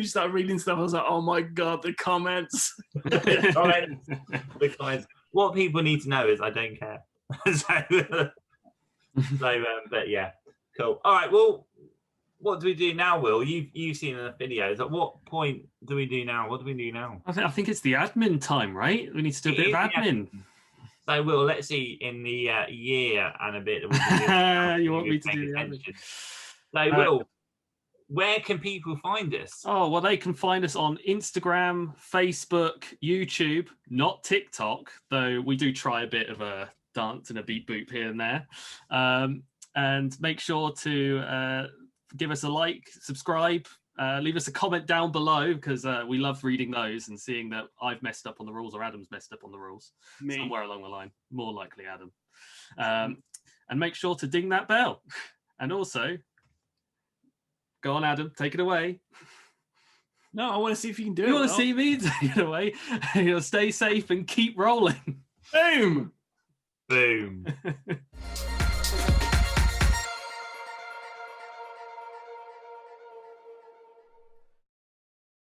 C: started reading stuff, I was like, oh my god, the comments.
A: The comments. What people need to know is I don't care. But yeah, cool. All right, well, what do we do now, Will? You've seen enough videos. At what point do we do now? What do we do now?
B: I think it's the admin time, right? We need to do a bit of admin.
A: So, Will, let's see, in the year and a bit.
B: You want me to do the admin?
A: So, Will, where can people find us?
B: Oh, well, they can find us on Instagram, Facebook, YouTube, not TikTok, though we do try a bit of a dance and a beat boop here and there. And make sure to give us a like, subscribe, leave us a comment down below, because we love reading those and seeing that I've messed up on the rules or Adam's messed up on the rules. Somewhere along the line. More likely Adam. And make sure to ding that bell. And also, go on, Adam, take it away.
C: No, I want to see if you can do it.
B: You want to see me take it away? Stay safe and keep rolling.
C: Boom!
A: Boom.